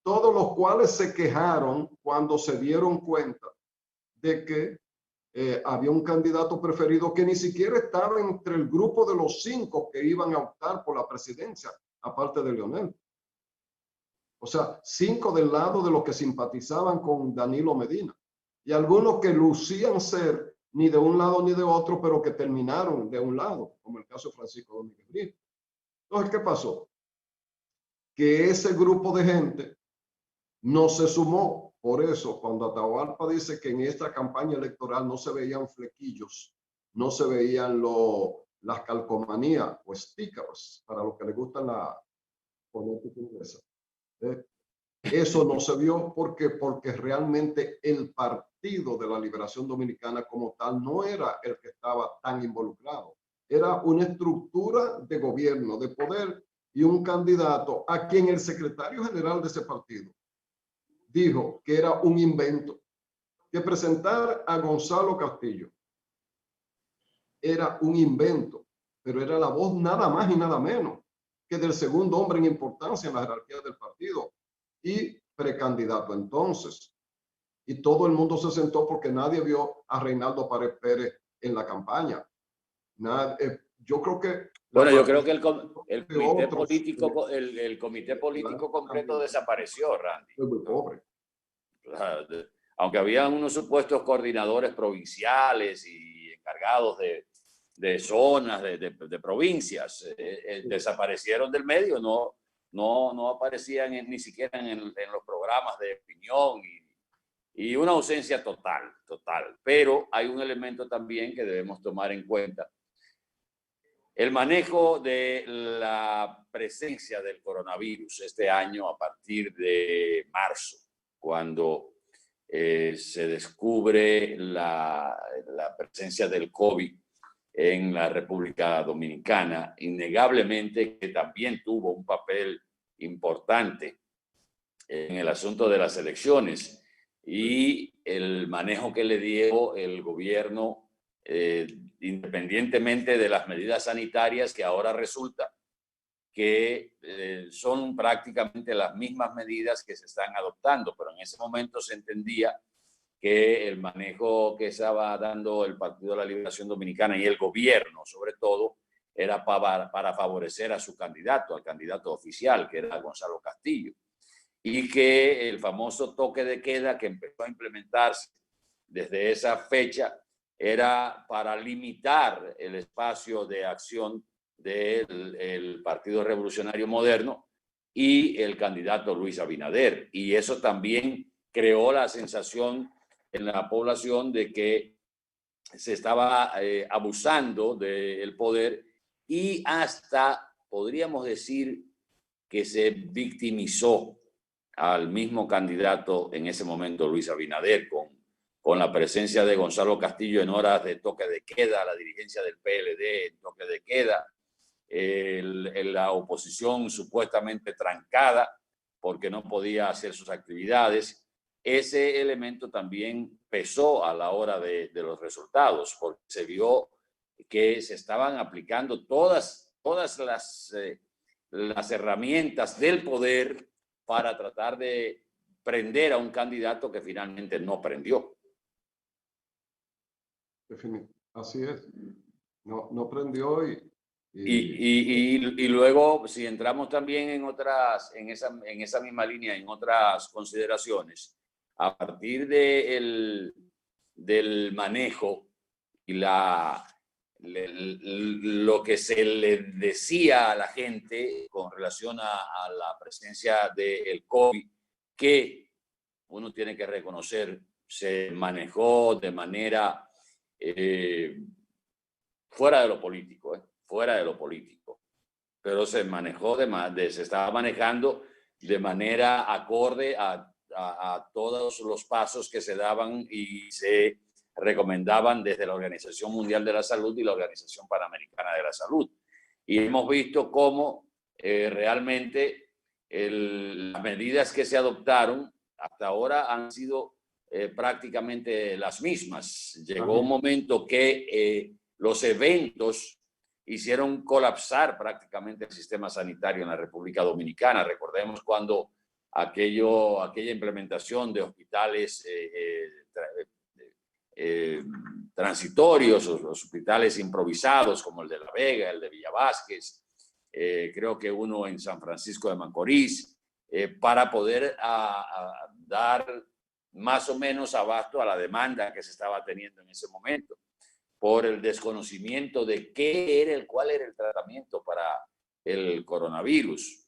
todos los cuales se quejaron cuando se dieron cuenta de que había un candidato preferido que ni siquiera estaba entre el grupo de los 5 que iban a optar por la presidencia, aparte de Leonel. O sea, 5 del lado de los que simpatizaban con Danilo Medina y algunos que lucían ser ni de un lado ni de otro, pero que terminaron de un lado, como el caso de Francisco Domínguez Brito. Entonces, ¿qué pasó? Que ese grupo de gente no se sumó. Por eso, cuando Atahualpa dice que en esta campaña electoral no se veían flequillos, no se veían las calcomanías o stickers, para los que les gustan la política inglesa. Eso no se vio porque realmente el Partido de la Liberación Dominicana como tal no era el que estaba tan involucrado. Era una estructura de gobierno, de poder y un candidato a quien el secretario general de ese partido dijo que era un invento, que presentar a Gonzalo Castillo era un invento, pero era la voz nada más y nada menos que del segundo hombre en importancia en la jerarquía del partido y precandidato entonces. Y todo el mundo se sentó porque nadie vio a Reinaldo Pared Pérez en la campaña. Yo creo que... Bueno, yo creo que el comité político completo desapareció, Randy. Muy pobre. Aunque habían unos supuestos coordinadores provinciales y encargados de zonas, de provincias, desaparecieron del medio, no aparecían ni siquiera en los programas de opinión y una ausencia total. Pero hay un elemento también que debemos tomar en cuenta. El manejo de la presencia del coronavirus este año a partir de marzo, cuando se descubre la presencia del COVID en la República Dominicana, innegablemente que también tuvo un papel importante en el asunto de las elecciones y el manejo que le dio el gobierno independientemente de las medidas sanitarias que ahora resulta que son prácticamente las mismas medidas que se están adoptando, pero en ese momento se entendía que el manejo que estaba dando el Partido de la Liberación Dominicana y el gobierno, sobre todo, era para favorecer a su candidato, al candidato oficial, que era Gonzalo Castillo, y que el famoso toque de queda que empezó a implementarse desde esa fecha era para limitar el espacio de acción del Partido Revolucionario Moderno y el candidato Luis Abinader. Y eso también creó la sensación en la población de que se estaba abusando del poder y hasta, podríamos decir, que se victimizó al mismo candidato en ese momento, Luis Abinader, con la presencia de Gonzalo Castillo en horas de toque de queda, la dirigencia del PLD en toque de queda, la oposición supuestamente trancada porque no podía hacer sus actividades. Ese elemento también pesó a la hora de los resultados, porque se vio que se estaban aplicando todas las herramientas del poder para tratar de prender a un candidato que finalmente no prendió. Así es, no prendió y luego, si entramos también en esa misma línea, en otras consideraciones, a partir del manejo y lo que se le decía a la gente con relación a la presencia del COVID, que uno tiene que reconocer, se manejó de manera fuera de lo político, pero se manejó se estaba manejando de manera acorde a todos los pasos que se daban y se recomendaban desde la Organización Mundial de la Salud y la Organización Panamericana de la Salud. Y hemos visto cómo realmente las medidas que se adoptaron hasta ahora han sido prácticamente las mismas. Llegó un momento que los eventos hicieron colapsar prácticamente el sistema sanitario en la República Dominicana. Recordemos cuando aquella implementación de hospitales transitorios, los hospitales improvisados como el de La Vega, el de Villa Vázquez, creo que uno en San Francisco de Macorís, para poder dar más o menos abasto a la demanda que se estaba teniendo en ese momento, por el desconocimiento de cuál era el tratamiento para el coronavirus.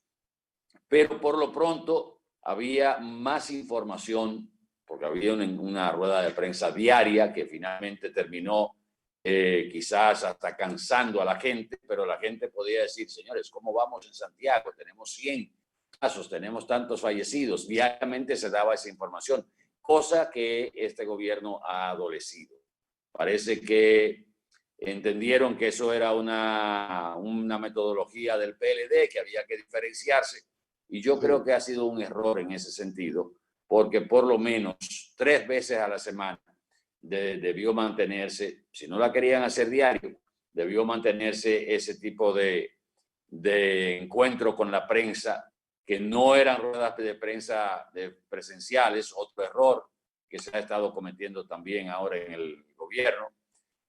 Pero por lo pronto había más información, porque había una rueda de prensa diaria que finalmente terminó quizás hasta cansando a la gente, pero la gente podía decir, señores, ¿cómo vamos en Santiago? Tenemos 100 casos, tenemos tantos fallecidos. Diariamente se daba esa información, cosa que este gobierno ha adolecido. Parece que entendieron que eso era una metodología del PLD, que había que diferenciarse, y yo creo que ha sido un error en ese sentido, porque por lo menos 3 veces a la semana debió mantenerse, si no la querían hacer diario, debió mantenerse ese tipo de encuentro con la prensa, que no eran ruedas de prensa presenciales, otro error que se ha estado cometiendo también ahora en el gobierno,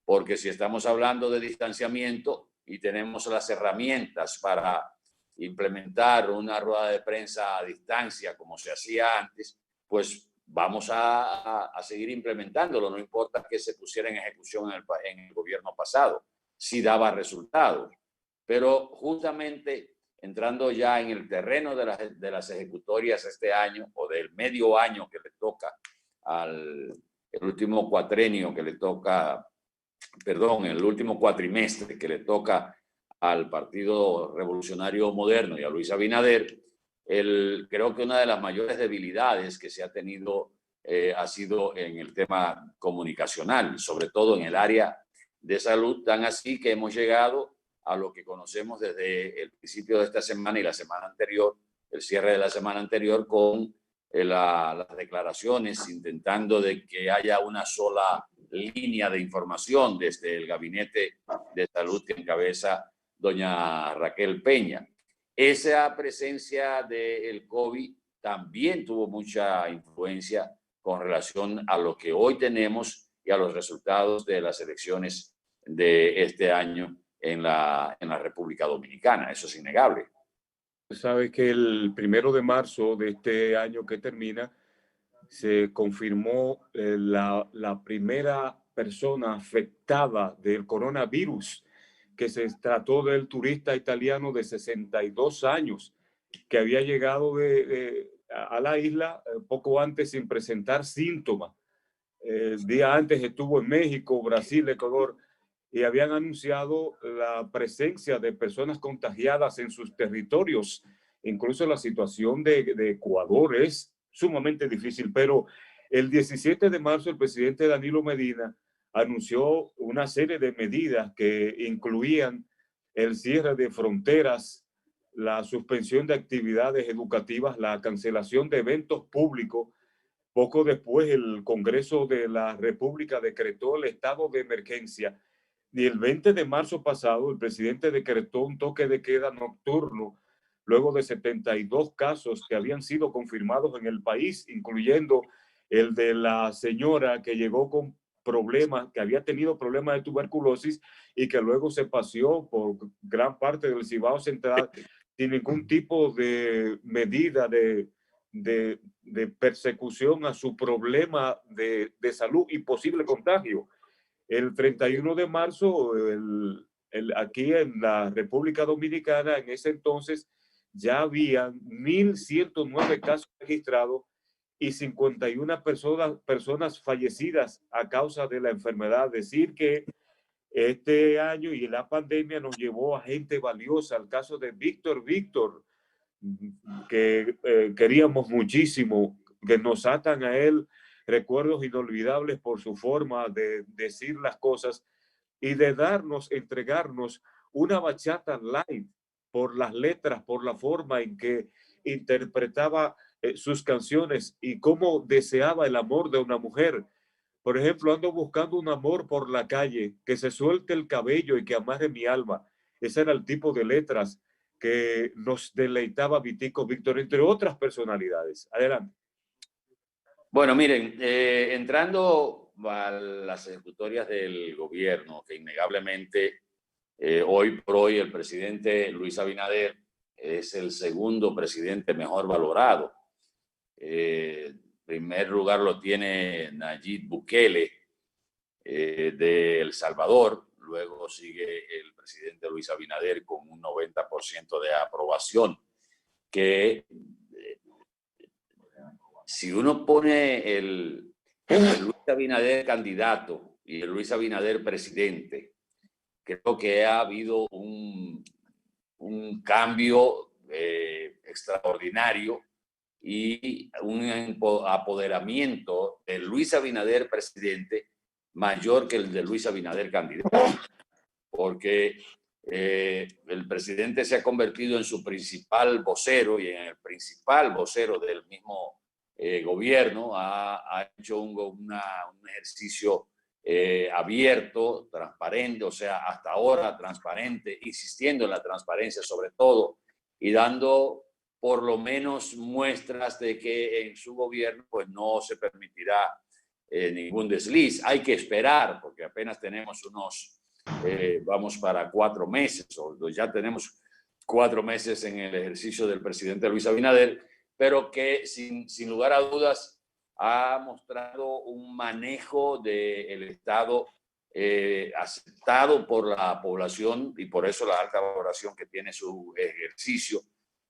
porque si estamos hablando de distanciamiento y tenemos las herramientas para implementar una rueda de prensa a distancia como se hacía antes, pues vamos a seguir implementándolo, no importa que se pusiera en ejecución en el gobierno pasado, sí daba resultados. Pero justamente entrando ya en el terreno de las ejecutorias este año, o del medio año que le toca el último cuatrenio que le toca, perdón, el último cuatrimestre que le toca al Partido Revolucionario Moderno y a Luis Abinader, creo que una de las mayores debilidades que se ha tenido ha sido en el tema comunicacional, sobre todo en el área de salud, tan así que hemos llegado a lo que conocemos desde el principio de esta semana y la semana anterior, el cierre de la semana anterior, con las declaraciones intentando de que haya una sola línea de información desde el Gabinete de Salud que encabeza doña Raquel Peña. Esa presencia del COVID también tuvo mucha influencia con relación a lo que hoy tenemos y a los resultados de las elecciones de este año en la República Dominicana. Eso es innegable. Sabe que el 1 de marzo de este año que termina se confirmó la primera persona afectada del coronavirus, que se trató del turista italiano de 62 años que había llegado a la isla poco antes sin presentar síntomas. El día antes estuvo en México, Brasil, Ecuador, y habían anunciado la presencia de personas contagiadas en sus territorios. Incluso la situación de Ecuador es sumamente difícil, pero el 17 de marzo el presidente Danilo Medina anunció una serie de medidas que incluían el cierre de fronteras, la suspensión de actividades educativas, la cancelación de eventos públicos. Poco después el Congreso de la República decretó el estado de emergencia y el 20 de marzo pasado el presidente decretó un toque de queda nocturno luego de 72 casos que habían sido confirmados en el país, incluyendo el de la señora que llegó con problemas, que había tenido problemas de tuberculosis y que luego se paseó por gran parte del Cibao Central sin ningún tipo de medida de persecución a su problema de salud y posible contagio. El 31 de marzo, aquí en la República Dominicana, en ese entonces, ya habían 1.109 casos registrados y 51 personas fallecidas a causa de la enfermedad. Es decir que este año y la pandemia nos llevó a gente valiosa. El caso de Víctor, que queríamos muchísimo, que nos atan a él recuerdos inolvidables por su forma de decir las cosas y de entregarnos una bachata live por las letras, por la forma en que interpretaba sus canciones y cómo deseaba el amor de una mujer. Por ejemplo, ando buscando un amor por la calle, que se suelte el cabello y que amarre mi alma. Ese era el tipo de letras que nos deleitaba Vitico Víctor, entre otras personalidades. Adelante. Bueno, miren, entrando a las ejecutorias del gobierno, que innegablemente hoy por hoy el presidente Luis Abinader es el segundo presidente mejor valorado. Primer lugar lo tiene Nayib Bukele de El Salvador. Luego sigue el presidente Luis Abinader con un 90% de aprobación, que si uno pone el Luis Abinader candidato y el Luis Abinader presidente, creo que ha habido un cambio extraordinario y un apoderamiento de Luis Abinader presidente mayor que el de Luis Abinader candidato, porque el presidente se ha convertido en su principal vocero y en el principal vocero del mismo gobierno. Ha hecho un ejercicio abierto, transparente, o sea, hasta ahora transparente, insistiendo en la transparencia sobre todo y dando por lo menos muestras de que en su gobierno pues no se permitirá ningún desliz. Hay que esperar porque apenas tenemos vamos para 4 meses o ya tenemos 4 meses en el ejercicio del presidente Luis Abinader, pero que sin lugar a dudas ha mostrado un manejo del Estado aceptado por la población y por eso la alta valoración que tiene su ejercicio,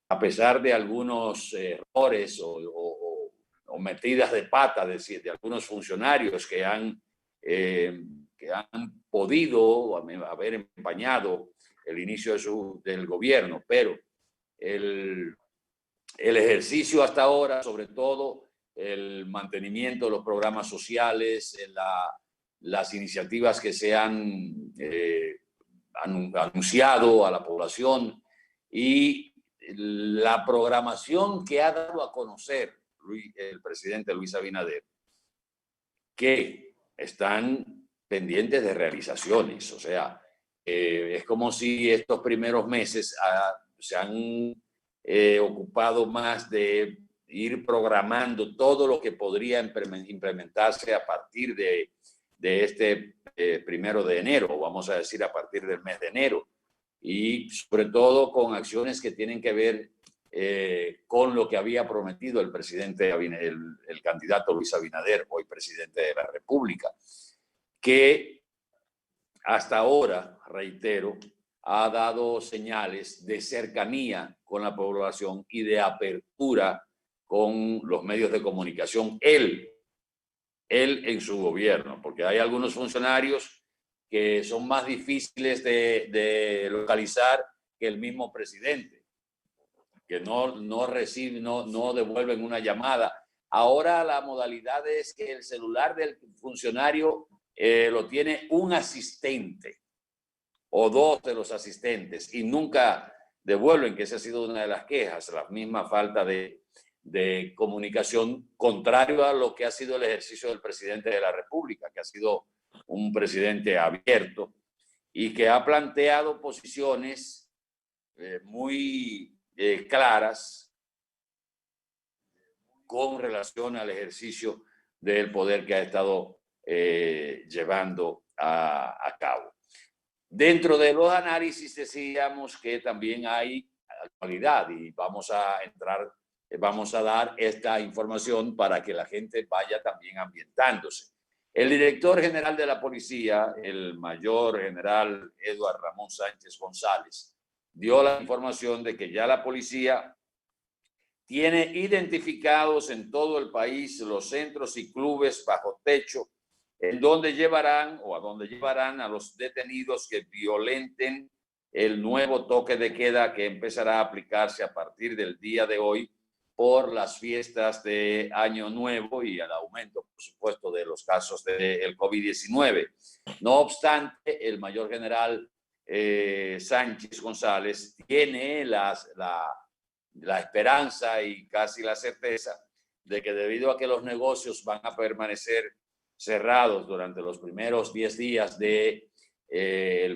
a pesar de algunos errores o metidas de pata de algunos funcionarios que han podido haber empañado el inicio del gobierno, pero el ejercicio hasta ahora, sobre todo el mantenimiento de los programas sociales, las iniciativas que se han anunciado a la población y la programación que ha dado a conocer el presidente Luis Abinader, que están pendientes de realizaciones. O sea, es como si estos primeros meses se han ocupado más de ir programando todo lo que podría implementarse a partir de este 1 de enero, vamos a decir a partir del mes de enero, y sobre todo con acciones que tienen que ver con lo que había prometido el presidente, el candidato Luis Abinader, hoy presidente de la República, que hasta ahora, reitero, ha dado señales de cercanía con la población y de apertura con los medios de comunicación, él en su gobierno, porque hay algunos funcionarios que son más difíciles de localizar que el mismo presidente, que no reciben, no devuelven una llamada. Ahora la modalidad es que el celular del funcionario lo tiene un asistente o dos de los asistentes y nunca devuelven, que esa ha sido una de las quejas, la misma falta de comunicación, contrario a lo que ha sido el ejercicio del presidente de la República, que ha sido un presidente abierto y que ha planteado posiciones muy claras con relación al ejercicio del poder que ha estado llevando a cabo. Dentro de los análisis decíamos que también hay actualidad y vamos a dar esta información para que la gente vaya también ambientándose. El director general de la policía, el mayor general Eduardo Ramón Sánchez González, dio la información de que ya la policía tiene identificados en todo el país los centros y clubes bajo techo en donde llevarán a los detenidos que violenten el nuevo toque de queda que empezará a aplicarse a partir del día de hoy por las fiestas de Año Nuevo y el aumento, por supuesto, de los casos del COVID-19. No obstante, el mayor general Sánchez González tiene la esperanza y casi la certeza de que debido a que los negocios van a permanecer cerrados durante los primeros 10 días del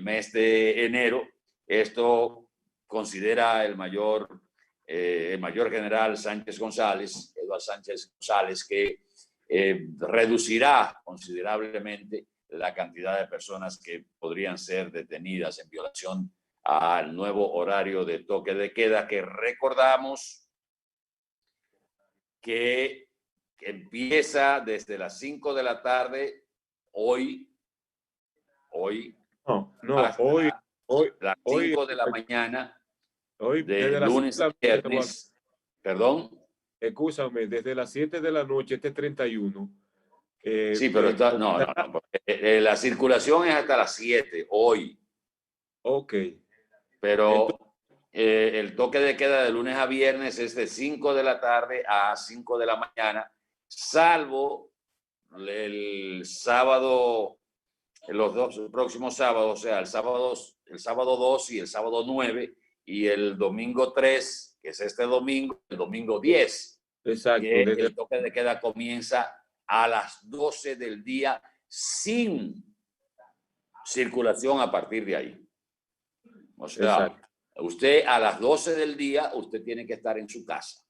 mes de enero, esto considera el mayor general Sánchez González, Eduardo Sánchez González, que reducirá considerablemente la cantidad de personas que podrían ser detenidas en violación al nuevo horario de toque de queda, que recordamos que empieza desde las 5 de la tarde hoy las 5 de la mañana, de lunes a viernes, perdón. Escúchame, desde las 7 de la noche, este 31. Sí, pero no, la circulación es hasta las 7 hoy. Ok. Pero el toque de queda de lunes a viernes es de 5 de la tarde a 5 de la mañana, salvo el sábado, los dos próximos sábados, o sea, el sábado 2 y el sábado 9 y el domingo 3, que es este domingo, el domingo 10. Exacto. El toque de queda comienza a las 12 del día sin circulación a partir de ahí. O sea, exacto. Usted a las 12 del día, usted tiene que estar en su casa.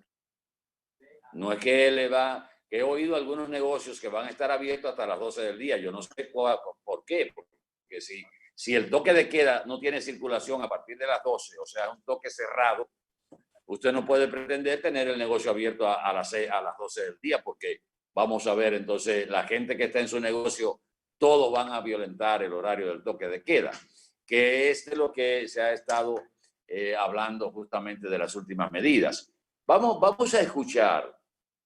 No es que que he oído algunos negocios que van a estar abiertos hasta las 12 del día. Yo no sé por qué. Porque si el toque de queda no tiene circulación a partir de las 12, o sea, es un toque cerrado, usted no puede pretender tener el negocio abierto a las 12 del día, porque vamos a ver entonces la gente que está en su negocio, todos van a violentar el horario del toque de queda, que es de lo que se ha estado hablando justamente de las últimas medidas. Vamos a escuchar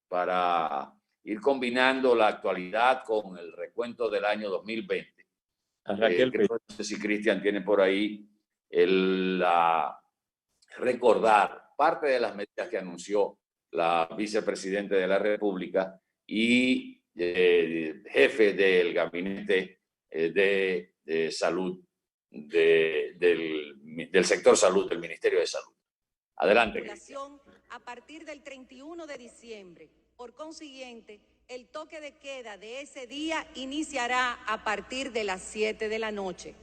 para ir combinando la actualidad con el recuento del año 2020. Creo que si Cristian tiene por ahí recordar parte de las medidas que anunció la vicepresidenta de la República y jefe del gabinete de salud del sector salud del Ministerio de Salud. Adelante. A partir del 31 de diciembre. Por consiguiente, el toque de queda de ese día iniciará a partir de las 7 de la noche.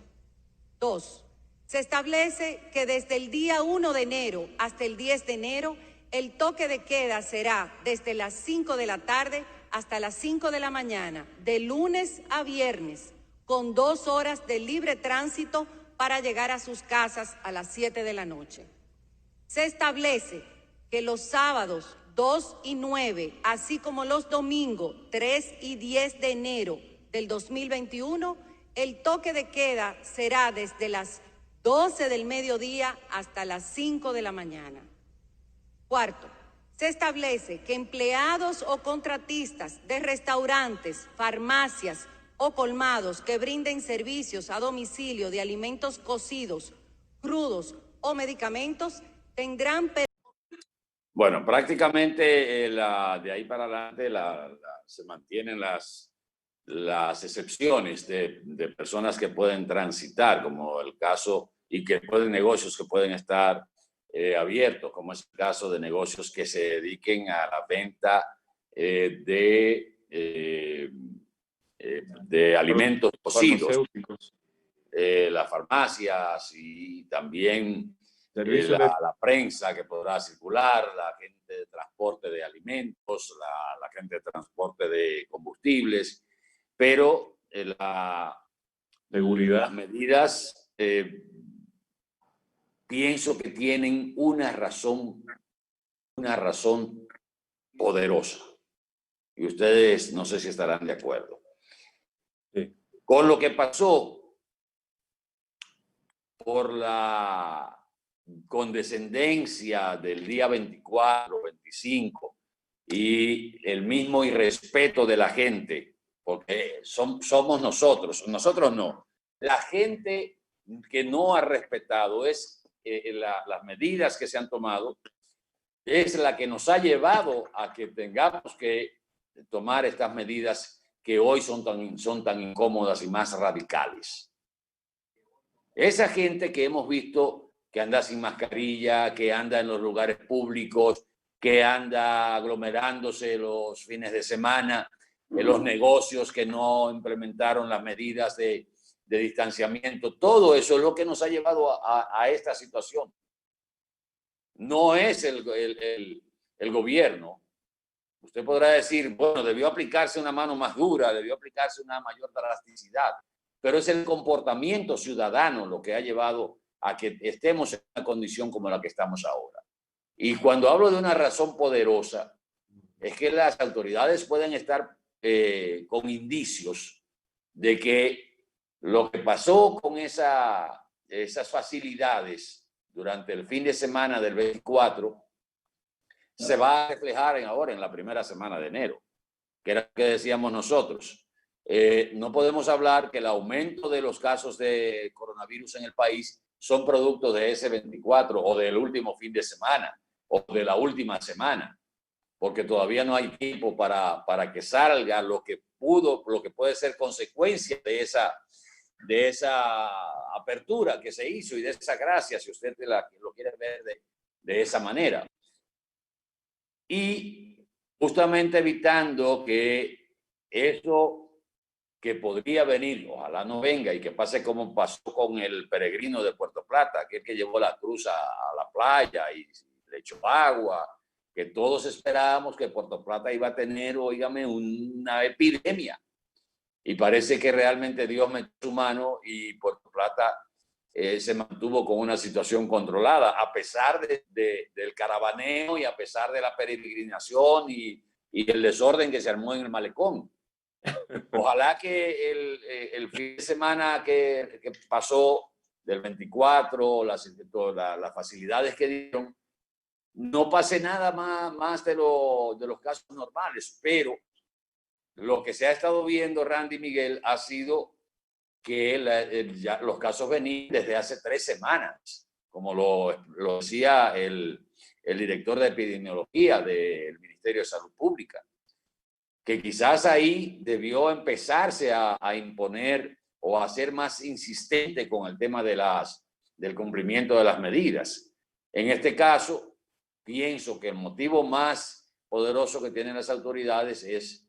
2. Se establece que desde el día 1 de enero hasta el 10 de enero, el toque de queda será desde las 5 de la tarde hasta las 5 de la mañana, de lunes a viernes, con 2 horas de libre tránsito para llegar a sus casas a las 7 de la noche. Se establece que los sábados 2 y 9, así como los domingos 3 y 10 de enero del 2021, el toque de queda será desde las 12 del mediodía hasta las 5 de la mañana. 4. Se establece que empleados o contratistas de restaurantes, farmacias o colmados que brinden servicios a domicilio de alimentos cocidos, crudos o medicamentos tendrán... Bueno, prácticamente de ahí para adelante se mantienen las excepciones de personas que pueden transitar, como el caso, y que pueden negocios que pueden estar abiertos, como es el caso de negocios que se dediquen a la venta de alimentos cocidos, las farmacias y también la prensa que podrá circular, la gente de transporte de alimentos, la gente de transporte de combustibles, pero las medidas pienso que tienen una razón poderosa. Y ustedes no sé si estarán de acuerdo. Sí. Con lo que pasó por la condescendencia del día 24, 25 y el mismo irrespeto de la gente, porque somos nosotros no. La gente que no ha respetado las medidas que se han tomado, es la que nos ha llevado a que tengamos que tomar estas medidas que hoy son tan incómodas y más radicales. Esa gente que hemos visto que anda sin mascarilla, que anda en los lugares públicos, que anda aglomerándose los fines de semana, en los negocios que no implementaron las medidas de distanciamiento, todo eso es lo que nos ha llevado a esta situación. No es el gobierno. Usted podrá decir, bueno, debió aplicarse una mano más dura, debió aplicarse una mayor drasticidad, pero es el comportamiento ciudadano lo que ha llevado a que estemos en una condición como la que estamos ahora. Y cuando hablo de una razón poderosa, es que las autoridades pueden estar con indicios de que lo que pasó con esas facilidades durante el fin de semana del 24 se va a reflejar ahora en la primera semana de enero, que era lo que decíamos nosotros. No podemos hablar que el aumento de los casos de coronavirus en el país son producto de ese 24 o del último fin de semana o de la última semana, porque todavía no hay tiempo para que salga lo que puede ser consecuencia de esa apertura que se hizo y de esa gracia, si usted lo quiere ver de esa manera. Y justamente evitando que eso que podría venir, ojalá no venga y que pase como pasó con el peregrino de Puerto Plata, aquel que llevó la cruz a la playa y le echó agua, que todos esperábamos que Puerto Plata iba a tener, óigame, una epidemia. Y parece que realmente Dios metió su mano y Puerto Plata se mantuvo con una situación controlada, a pesar del caravaneo y a pesar de la peregrinación y el desorden que se armó en el malecón. Ojalá que el fin de semana que pasó del 24, las facilidades que dieron, no pase nada más de los casos normales, pero lo que se ha estado viendo, Randy Miguel, ha sido que ya los casos venían desde hace 3 semanas, como lo decía el director de epidemiología del Ministerio de Salud Pública, que quizás ahí debió empezarse a imponer o a ser más insistente con el tema del cumplimiento de las medidas. En este caso, pienso que el motivo más poderoso que tienen las autoridades es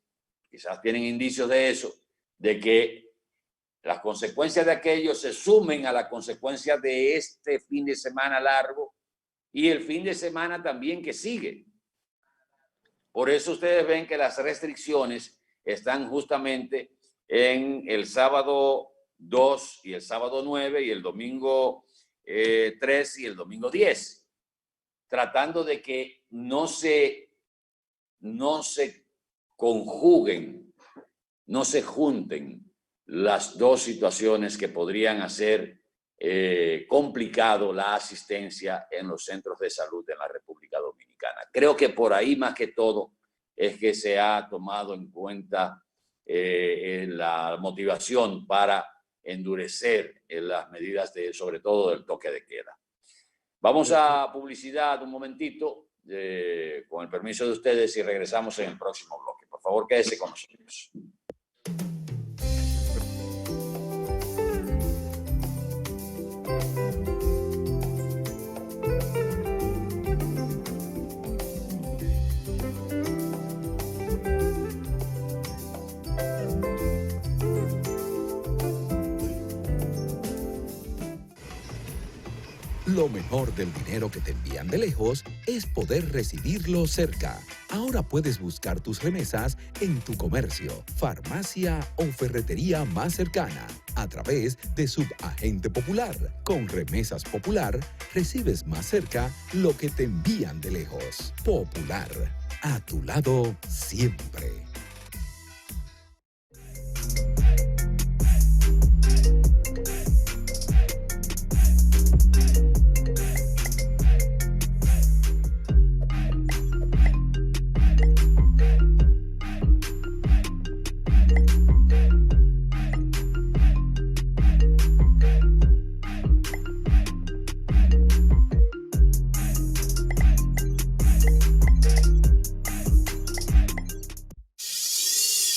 quizás tienen indicios de eso, de que las consecuencias de aquello se sumen a las consecuencias de este fin de semana largo y el fin de semana también que sigue. Por eso ustedes ven que las restricciones están justamente en el sábado 2 y el sábado 9 y el domingo 3 y el domingo 10, tratando de que no se conjuguen, no se junten las dos situaciones que podrían hacer complicado la asistencia en los centros de salud en la República Dominicana. Creo que por ahí más que todo es que se ha tomado en cuenta la motivación para endurecer las medidas sobre todo del toque de queda. Vamos a publicidad un momentito, con el permiso de ustedes, y regresamos en el próximo bloque. Por favor, quédese con nosotros. Lo mejor del dinero que te envían de lejos es poder recibirlo cerca. Ahora puedes buscar tus remesas en tu comercio, farmacia o ferretería más cercana a través de Subagente Popular. Con Remesas Popular recibes más cerca lo que te envían de lejos. Popular, a tu lado siempre.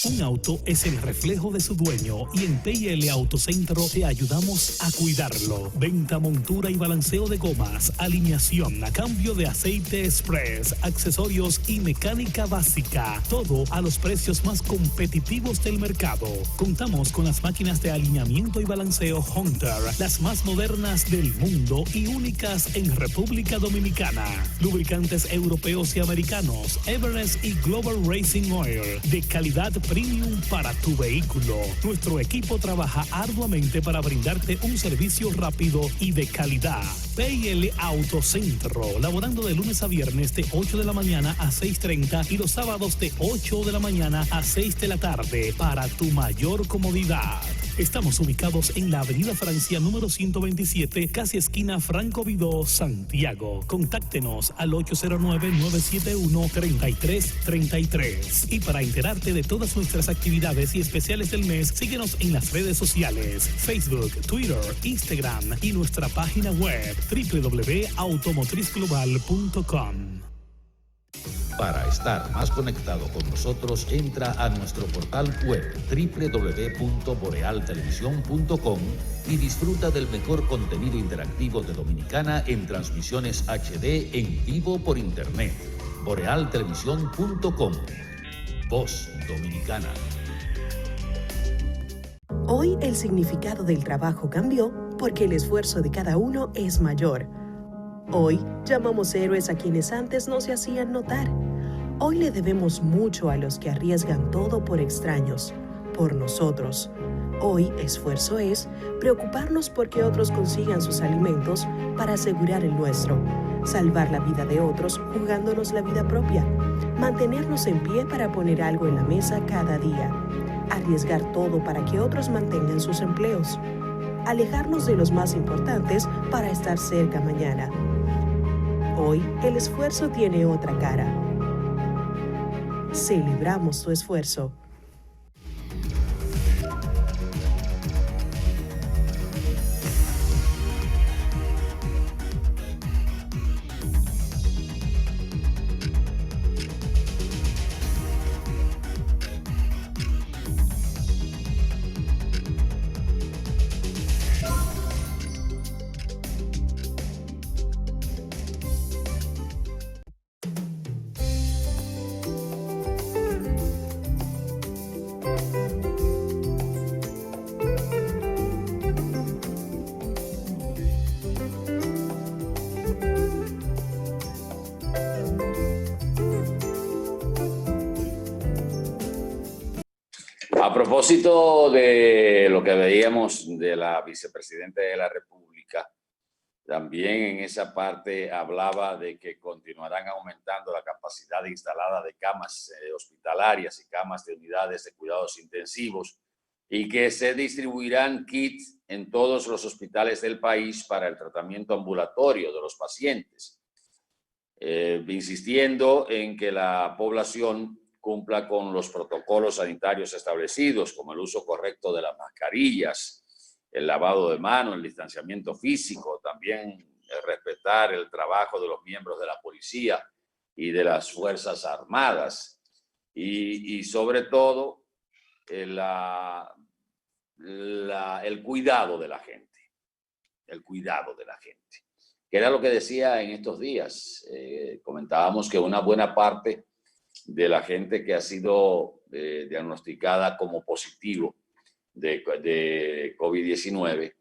Un auto es el reflejo de su dueño y en P&L Autocentro te ayudamos a cuidarlo. Venta, montura y balanceo de gomas, alineación, cambio de aceite express, accesorios y mecánica básica. Todo a los precios más competitivos del mercado. Contamos con las máquinas de alineamiento y balanceo Hunter, las más modernas del mundo y únicas en República Dominicana. Lubricantes europeos y americanos, Everest y Global Racing Oil, de calidad premium para tu vehículo. Nuestro equipo trabaja arduamente para brindarte un servicio rápido y de calidad. P&L Autocentro, laborando de lunes a viernes de 8 de la mañana a 6:30 y los sábados de 8 de la mañana a 6 de la tarde para tu mayor comodidad. Estamos ubicados en la Avenida Francia número 127, casi esquina Franco Vidó, Santiago. Contáctenos al 809-971-3333. Y para enterarte de todas nuestras actividades y especiales del mes, síguenos en las redes sociales, Facebook, Twitter, Instagram y nuestra página web www.automotrizglobal.com. Para estar más conectado con nosotros, entra a nuestro portal web www.borealtelevisión.com y disfruta del mejor contenido interactivo de Dominicana en transmisiones HD en vivo por internet. borealtelevisión.com. Voz Dominicana. Hoy el significado del trabajo cambió porque el esfuerzo de cada uno es mayor. Hoy llamamos héroes a quienes antes no se hacían notar. Hoy le debemos mucho a los que arriesgan todo por extraños, por nosotros. Hoy esfuerzo es preocuparnos porque otros consigan sus alimentos para asegurar el nuestro, salvar la vida de otros jugándonos la vida propia, mantenernos en pie para poner algo en la mesa cada día, arriesgar todo para que otros mantengan sus empleos, alejarnos de los más importantes para estar cerca mañana. Hoy el esfuerzo tiene otra cara. Celebramos tu esfuerzo. A propósito de lo que veíamos de la vicepresidenta de la República, también en esa parte hablaba de que continuarán aumentando la capacidad instalada de camas hospitalarias y camas de unidades de cuidados intensivos y que se distribuirán kits en todos los hospitales del país para el tratamiento ambulatorio de los pacientes, insistiendo en que la población cumpla con los protocolos sanitarios establecidos, como el uso correcto de las mascarillas, el lavado de manos, el distanciamiento físico, también respetar el trabajo de los miembros de la policía y de las Fuerzas Armadas y sobre todo el cuidado de la gente, que era lo que decía en estos días. Comentábamos que una buena parte de la gente que ha sido diagnosticada como positivo de COVID-19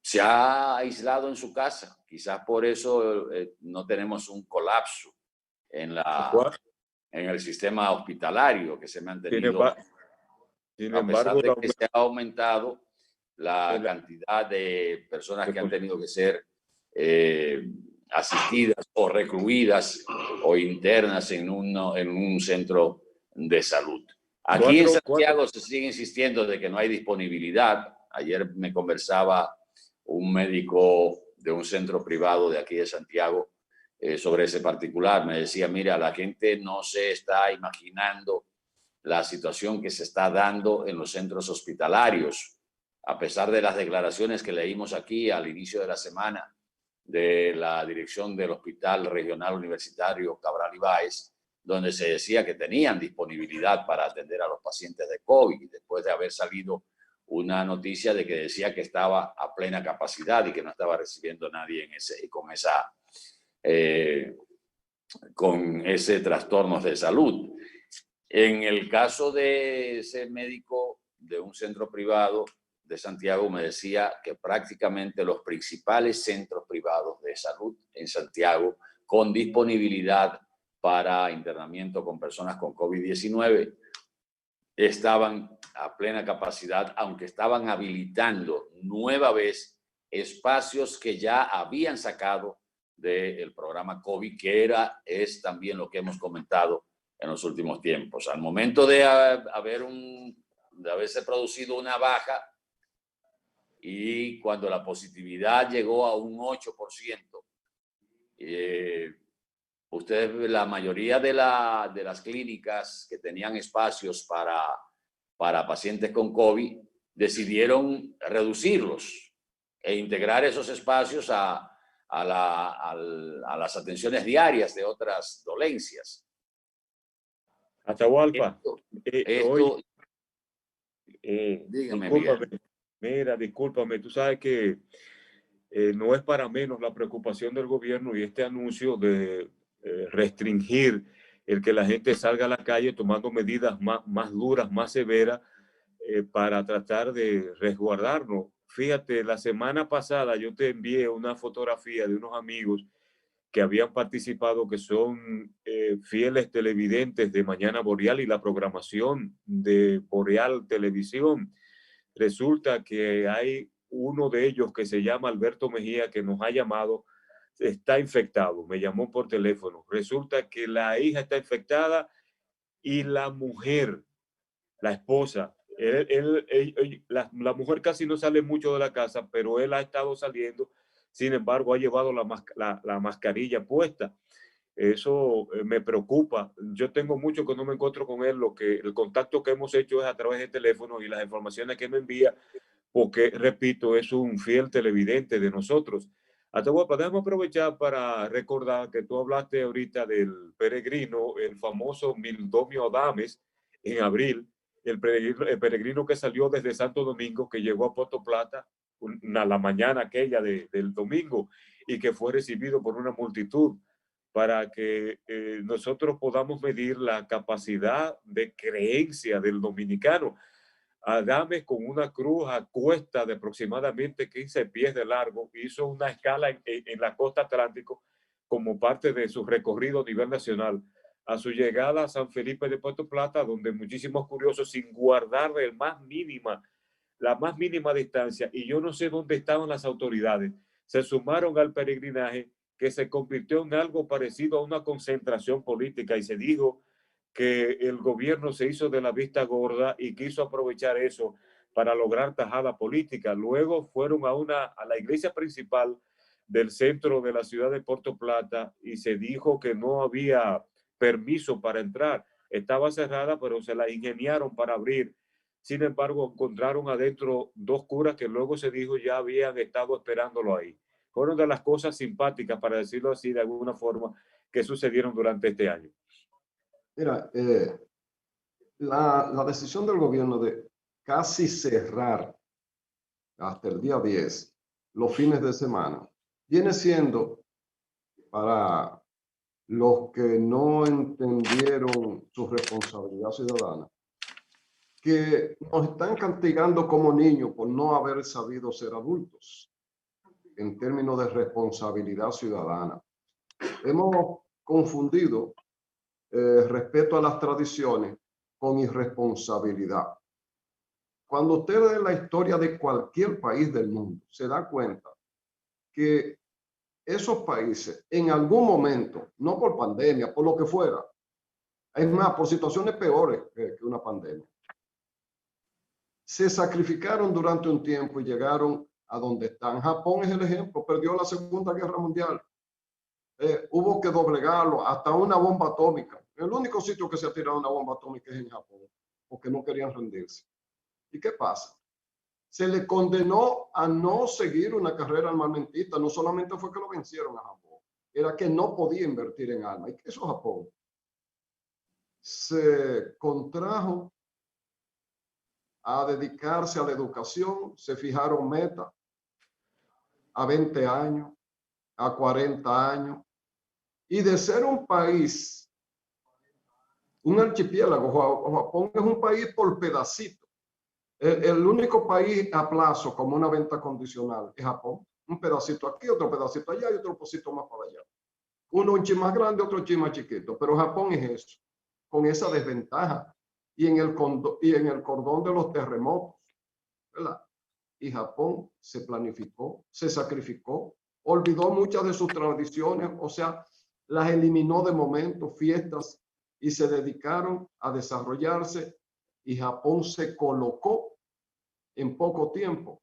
se ha aislado en su casa. Quizás por eso no tenemos un colapso en el sistema hospitalario que se ha mantenido, a pesar de que se ha aumentado la cantidad de personas que han tenido que ser asistidas o recluidas o internas en un centro de salud. Aquí en Santiago se sigue insistiendo de que no hay disponibilidad. Ayer me conversaba un médico de un centro privado de aquí de Santiago sobre ese particular. Me decía, mira, la gente no se está imaginando la situación que se está dando en los centros hospitalarios, a pesar de las declaraciones que leímos aquí al inicio de la semana de la dirección del Hospital Regional Universitario Cabral Ibáez, donde se decía que tenían disponibilidad para atender a los pacientes de COVID, después de haber salido una noticia de que decía que estaba a plena capacidad y que no estaba recibiendo nadie con ese trastorno de salud. En el caso de ese médico de un centro privado de Santiago, me decía que prácticamente los principales centros privados de salud en Santiago con disponibilidad para internamiento con personas con COVID-19 estaban a plena capacidad, aunque estaban habilitando nueva vez espacios que ya habían sacado del programa COVID, que es también lo que hemos comentado en los últimos tiempos. Al momento de haberse producido una baja y cuando la positividad llegó a un 8%, la mayoría de las clínicas que tenían espacios para pacientes con COVID decidieron reducirlos e integrar esos espacios a las atenciones diarias de otras dolencias. Atahualpa, dígame, discúlpame, Miguel. mira, discúlpame, tú sabes que no es para menos la preocupación del gobierno y este anuncio de restringir el que la gente salga a la calle tomando medidas más duras, más severas para tratar de resguardarnos. Fíjate, la semana pasada yo te envié una fotografía de unos amigos que habían participado, que son fieles televidentes de Mañana Boreal y la programación de Boreal Televisión. Resulta que hay uno de ellos que se llama Alberto Mejía, que nos ha llamado, está infectado, me llamó por teléfono. Resulta que la hija está infectada y la mujer, la esposa, la mujer casi no sale mucho de la casa, pero él ha estado saliendo. Sin embargo, ha llevado la mascarilla puesta. Eso me preocupa. Yo tengo mucho que no me encuentro con él. El contacto que hemos hecho es a través de teléfono y las informaciones que me envía, porque, repito, es un fiel televidente de nosotros. Atahualpa, déjame aprovechar para recordar que tú hablaste ahorita del peregrino, el famoso Mildomio Adames, en abril, el peregrino que salió desde Santo Domingo, que llegó a Puerto Plata la mañana aquella del domingo y que fue recibido por una multitud, para que nosotros podamos medir la capacidad de creencia del dominicano. Adames, con una cruz a cuesta de aproximadamente 15 pies de largo, hizo una escala en la costa atlántico como parte de su recorrido a nivel nacional a su llegada a San Felipe de Puerto Plata, donde muchísimos curiosos, sin guardar la más mínima distancia, y yo no sé dónde estaban las autoridades, se sumaron al peregrinaje que se convirtió en algo parecido a una concentración política, y se dijo que el gobierno se hizo de la vista gorda y quiso aprovechar eso para lograr tajada política. Luego fueron a la iglesia principal del centro de la ciudad de Puerto Plata y se dijo que no había permiso para entrar. Estaba cerrada, pero se la ingeniaron para abrir. Sin embargo, encontraron adentro 2 curas que luego se dijo ya habían estado esperándolo ahí. Fueron de las cosas simpáticas, para decirlo así, de alguna forma, que sucedieron durante este año. Mira, la decisión del gobierno de casi cerrar hasta el día 10 los fines de semana viene siendo, para los que no entendieron su responsabilidad ciudadana, que nos están castigando como niños por no haber sabido ser adultos en términos de responsabilidad ciudadana. Hemos confundido respeto a las tradiciones con irresponsabilidad. Cuando usted ve la historia de cualquier país del mundo, se da cuenta que esos países en algún momento, no por pandemia, por lo que fuera, es más, por situaciones peores que una pandemia, se sacrificaron durante un tiempo y llegaron a donde están. Japón es el ejemplo, perdió la Segunda Guerra Mundial. Hubo que doblegarlo hasta una bomba atómica. El único sitio que se ha tirado una bomba atómica es en Japón, porque no querían rendirse. ¿Y qué pasa? Se le condenó a no seguir una carrera armamentista. No solamente fue que lo vencieron a Japón, era que no podía invertir en armas. ¿Y qué hizo Japón? Se contrajo a dedicarse a la educación, se fijaron metas a 20 años, a 40 años, y de ser un país, un archipiélago, Japón es un país por pedacito. El único país a plazo como una venta condicional es Japón. Un pedacito aquí, otro pedacito allá y otro pedacito más para allá. Uno un chin más grande, otro chin más chiquito. Pero Japón es eso, con esa desventaja. Y en el cordón de los terremotos, ¿verdad? Y Japón se planificó, se sacrificó, olvidó muchas de sus tradiciones, o sea, las eliminó de momento, fiestas, y se dedicaron a desarrollarse, y Japón se colocó en poco tiempo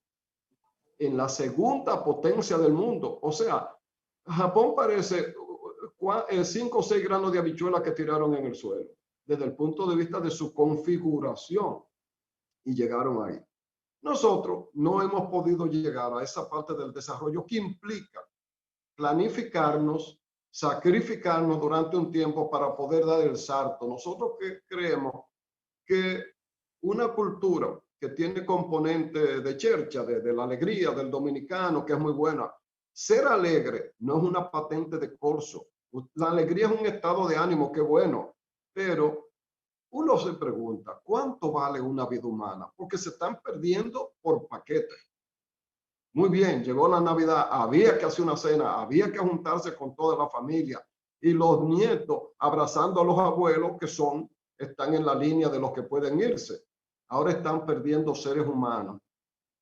en la segunda potencia del mundo. O sea, Japón parece 5 o 6 granos de habichuela que tiraron en el suelo, desde el punto de vista de su configuración, y llegaron ahí. Nosotros no hemos podido llegar a esa parte del desarrollo que implica planificarnos, sacrificarnos durante un tiempo para poder dar el salto. Nosotros creemos que una cultura que tiene componente de chercha, de la alegría del dominicano, que es muy buena. Ser alegre no es una patente de corso. La alegría es un estado de ánimo, qué bueno, pero uno se pregunta, ¿cuánto vale una vida humana? Porque se están perdiendo por paquete. Muy bien, llegó la Navidad, había que hacer una cena, había que juntarse con toda la familia y los nietos abrazando a los abuelos que están en la línea de los que pueden irse. Ahora están perdiendo seres humanos,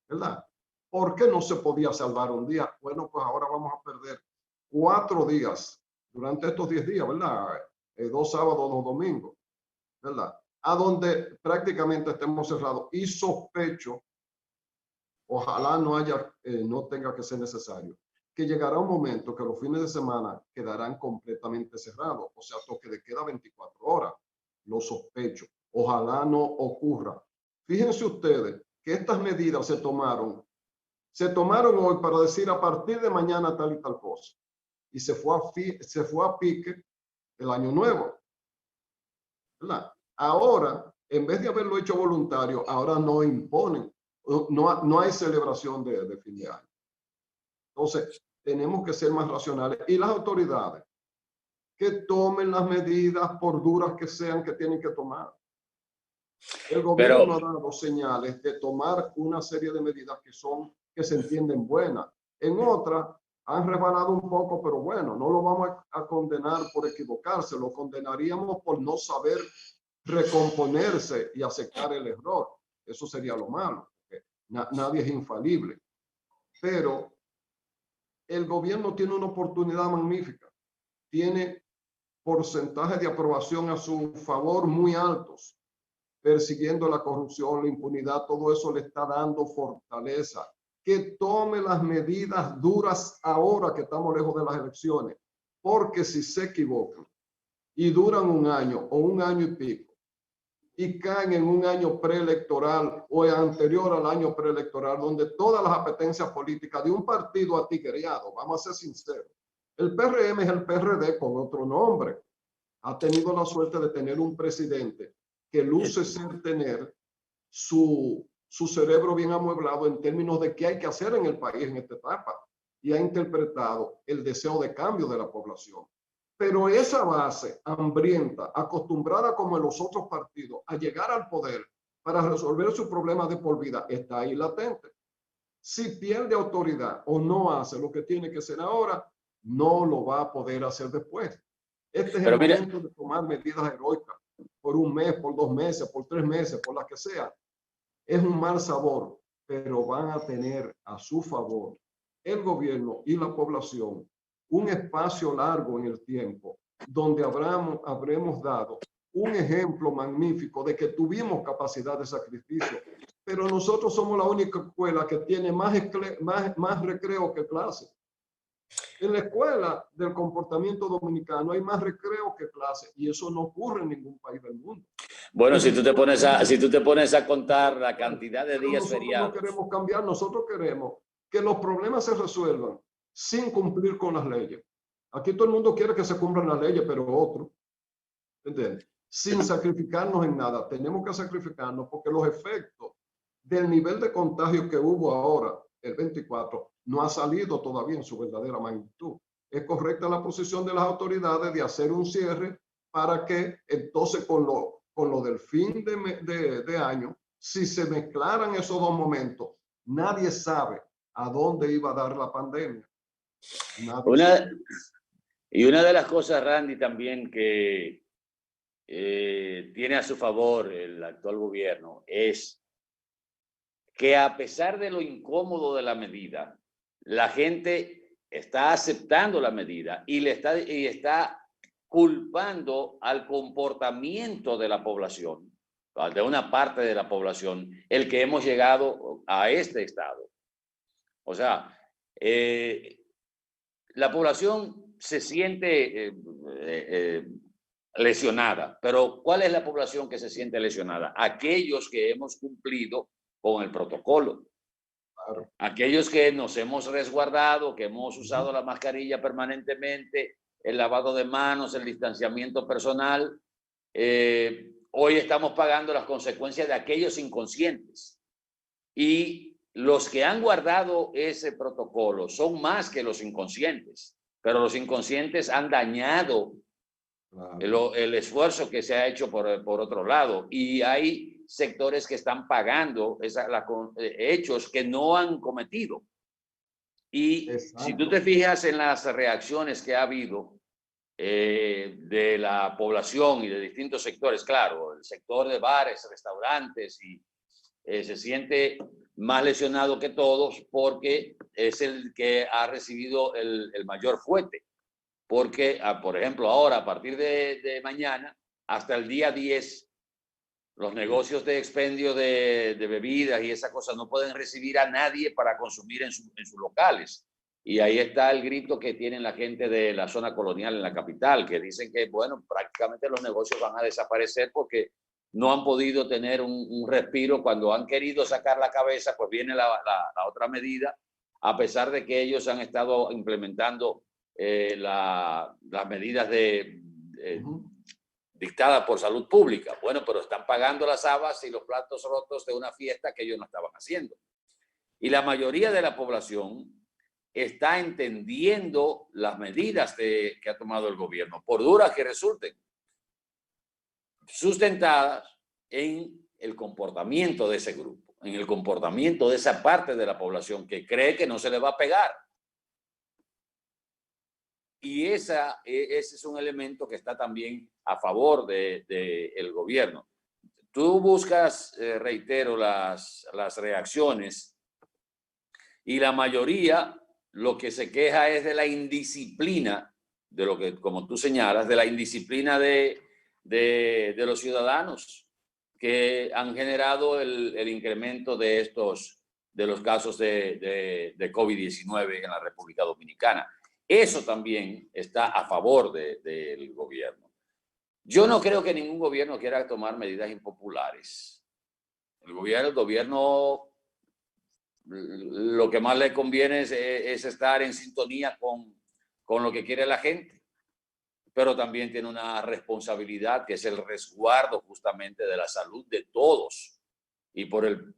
¿verdad? ¿Por qué no se podía salvar un día? Bueno, pues ahora vamos a perder 4 días durante estos 10 días, ¿verdad? 2 sábados, 2 domingos, ¿verdad? A donde prácticamente estemos cerrados. Y sospecho, ojalá no tenga que ser necesario, que llegará un momento que los fines de semana quedarán completamente cerrados, o sea, toque de queda 24 horas. Lo sospecho. Ojalá no ocurra. Fíjense ustedes que estas medidas se tomaron hoy para decir a partir de mañana tal y tal cosa. Y se fue a pique el año nuevo, ¿verdad? Ahora, en vez de haberlo hecho voluntario, ahora no imponen. No hay celebración de fin de año. Entonces, tenemos que ser más racionales. Y las autoridades que tomen las medidas, por duras que sean, que tienen que tomar. El gobierno ha dado señales de tomar una serie de medidas que se entienden buenas. En otras, Han resbalado un poco, pero bueno, no lo vamos a condenar por equivocarse, lo condenaríamos por no saber recomponerse y aceptar el error. Eso sería lo malo, porque nadie es infalible. Pero el gobierno tiene una oportunidad magnífica. Tiene porcentajes de aprobación a su favor muy altos, persiguiendo la corrupción, la impunidad, todo eso le está dando fortaleza. Que tome las medidas duras ahora que estamos lejos de las elecciones, porque si se equivocan y duran un año o un año y pico y caen en un año preelectoral o anterior al año preelectoral, donde todas las apetencias políticas de un partido atigreado, vamos a ser sinceros, el PRM es el PRD con otro nombre, ha tenido la suerte de tener un presidente que luce ser tener su cerebro bien amueblado en términos de qué hay que hacer en el país en esta etapa, y ha interpretado el deseo de cambio de la población. Pero esa base hambrienta, acostumbrada como en los otros partidos a llegar al poder para resolver sus problemas de por vida, está ahí latente. Si pierde autoridad o no hace lo que tiene que hacer ahora, no lo va a poder hacer después. Este es el momento de tomar medidas heroicas por un mes, por 2 meses, por 3 meses, por las que sea. Es un mal sabor, pero van a tener a su favor el gobierno y la población un espacio largo en el tiempo donde habremos dado un ejemplo magnífico de que tuvimos capacidad de sacrificio, pero nosotros somos la única escuela que tiene más recreo que clase. En la escuela del comportamiento dominicano hay más recreo que clase, y eso no ocurre en ningún país del mundo. Bueno, si tú te pones a contar la cantidad de días feriados. Nosotros no queremos cambiar, nosotros queremos que los problemas se resuelvan sin cumplir con las leyes. Aquí todo el mundo quiere que se cumplan las leyes, pero otros, ¿entiendes? Sin sacrificarnos en nada. Tenemos que sacrificarnos porque los efectos del nivel de contagio que hubo ahora, el 24, no ha salido todavía en su verdadera magnitud. Es correcta la posición de las autoridades de hacer un cierre para que entonces con lo del fin de año, si se mezclaran esos dos momentos, nadie sabe a dónde iba a dar la pandemia. Y una de las cosas, Randy, también que tiene a su favor el actual gobierno es que, a pesar de lo incómodo de la medida, la gente está aceptando la medida y está culpando al comportamiento de la población, de una parte de la población, el que hemos llegado a este estado. O sea, la población se siente lesionada, pero ¿cuál es la población que se siente lesionada? Aquellos que hemos cumplido con el protocolo. Claro. Aquellos que nos hemos resguardado, que hemos usado la mascarilla permanentemente, el lavado de manos, el distanciamiento personal. Hoy estamos pagando las consecuencias de aquellos inconscientes. Y los que han guardado ese protocolo son más que los inconscientes, pero los inconscientes han dañado el esfuerzo que se ha hecho por otro lado. Y hay sectores que están pagando hechos que no han cometido. Y si tú te fijas en las reacciones que ha habido de la población y de distintos sectores, claro, el sector de bares, restaurantes, y se siente más lesionado que todos porque es el que ha recibido el mayor fuete. Porque, por ejemplo, ahora, a partir de mañana, hasta el día 10, los negocios de expendio de bebidas y esas cosas no pueden recibir a nadie para consumir en sus locales. Y ahí está el grito que tienen la gente de la zona colonial en la capital, que dicen que, bueno, prácticamente los negocios van a desaparecer porque no han podido tener un respiro. Cuando han querido sacar la cabeza, pues viene la otra medida, a pesar de que ellos han estado implementando las medidas dictadas por salud pública. Bueno, pero están pagando las habas y los platos rotos de una fiesta que ellos no estaban haciendo. Y la mayoría de la población está entendiendo las medidas que ha tomado el gobierno, por duras que resulten, sustentadas en el comportamiento de ese grupo, en el comportamiento de esa parte de la población que cree que no se le va a pegar. Y ese es un elemento que está también a favor del gobierno. Tú buscas, reitero, las reacciones y la mayoría lo que se queja es de la indisciplina, de lo que, como tú señalas, de la indisciplina de los ciudadanos que han generado el incremento de los casos de COVID-19 en la República Dominicana. Eso también está a favor del gobierno. Yo no creo que ningún gobierno quiera tomar medidas impopulares. El gobierno lo que más le conviene es estar en sintonía con lo que quiere la gente, pero también tiene una responsabilidad que es el resguardo justamente de la salud de todos. Y por el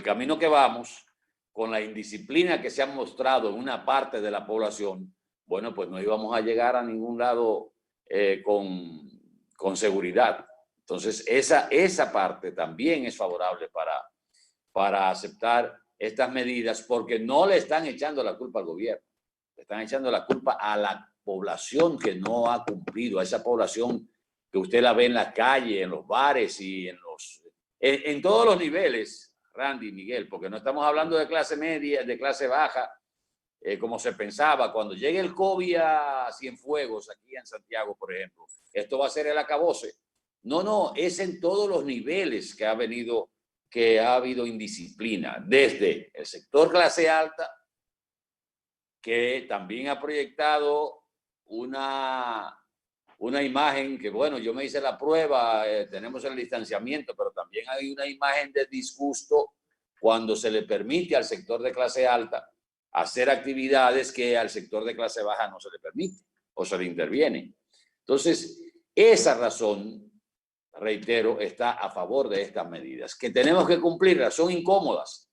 camino que vamos, con la indisciplina que se ha mostrado en una parte de la población, bueno, pues no íbamos a llegar a ningún lado con seguridad. Entonces, esa parte también es favorable para aceptar estas medidas, porque no le están echando la culpa al gobierno, le están echando la culpa a la población que no ha cumplido, a esa población que usted la ve en la calle, en los bares y en todos los niveles, Randy y Miguel, porque no estamos hablando de clase media, de clase baja, como se pensaba. Cuando llegue el COVID a Cienfuegos, aquí en Santiago, por ejemplo, esto va a ser el acabose. No, es en todos los niveles que ha habido indisciplina, desde el sector clase alta, que también ha proyectado una imagen que, bueno, yo me hice la prueba, tenemos el distanciamiento, pero también hay una imagen de disgusto cuando se le permite al sector de clase alta hacer actividades que al sector de clase baja no se le permite o se le interviene. Entonces, esa razón, reitero, está a favor de estas medidas, que tenemos que cumplirlas, son incómodas,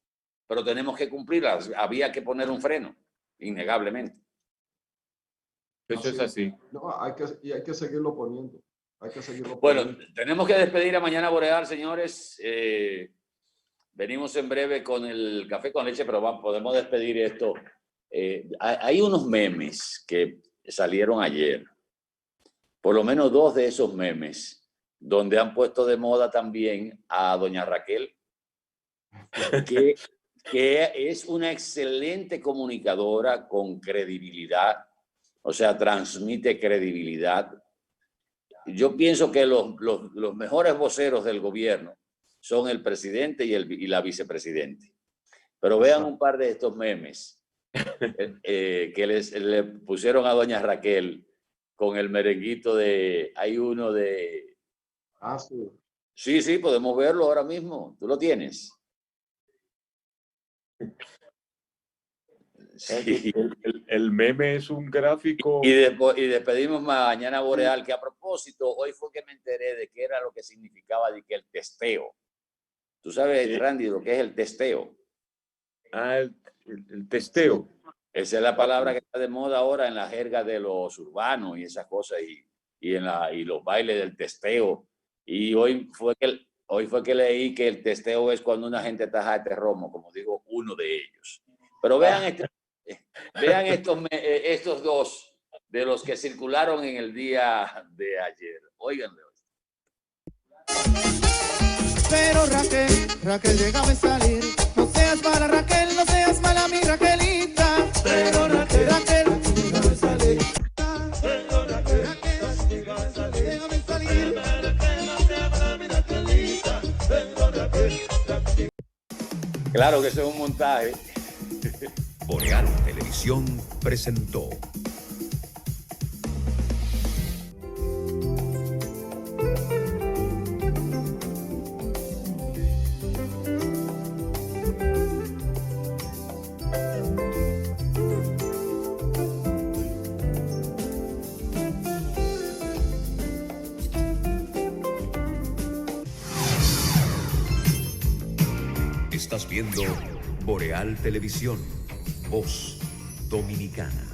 pero tenemos que cumplirlas. Había que poner un freno, innegablemente. Eso es así. No, hay que seguirlo poniendo. Bueno, tenemos que despedir a Mañana Boreal, señores. Venimos en breve con el café con leche, pero podemos despedir esto. Hay unos memes que salieron ayer. Por lo menos 2 de esos memes, donde han puesto de moda también a doña Raquel, que es una excelente comunicadora con credibilidad, o sea, transmite credibilidad. Yo pienso que los mejores voceros del gobierno son el presidente y la vicepresidente. Pero vean un par de estos memes que le pusieron a doña Raquel con el merenguito hay uno de... Ah, sí. Sí, podemos verlo ahora mismo. ¿Tú lo tienes? Sí. El meme es un gráfico. Y despedimos Mañana Boreal, que a propósito, hoy fue que me enteré de qué era lo que significaba de que el testeo. ¿Tú sabes, Randy, lo que es el testeo? Ah, el testeo. Esa es la palabra que está de moda ahora en la jerga de los urbanos y esas cosas, y los bailes del testeo. Y hoy fue que leí que el testeo es cuando una gente taja este romo, como digo, uno de ellos. Pero vean estos 2 de los que circularon en el día de ayer. Óiganle. Pero Raquel, déjame salir. No seas mala, Raquel, no seas mala, mi Raquelita. Pero Raquel, déjame salir. Pero Raquel, déjame salir. Déjame salir. Raquel, no seas mala, mi Raquelita. Pero Raquel. Claro que eso es un montaje. Boreal Televisión presentó. Estás viendo Boreal Televisión, voz dominicana.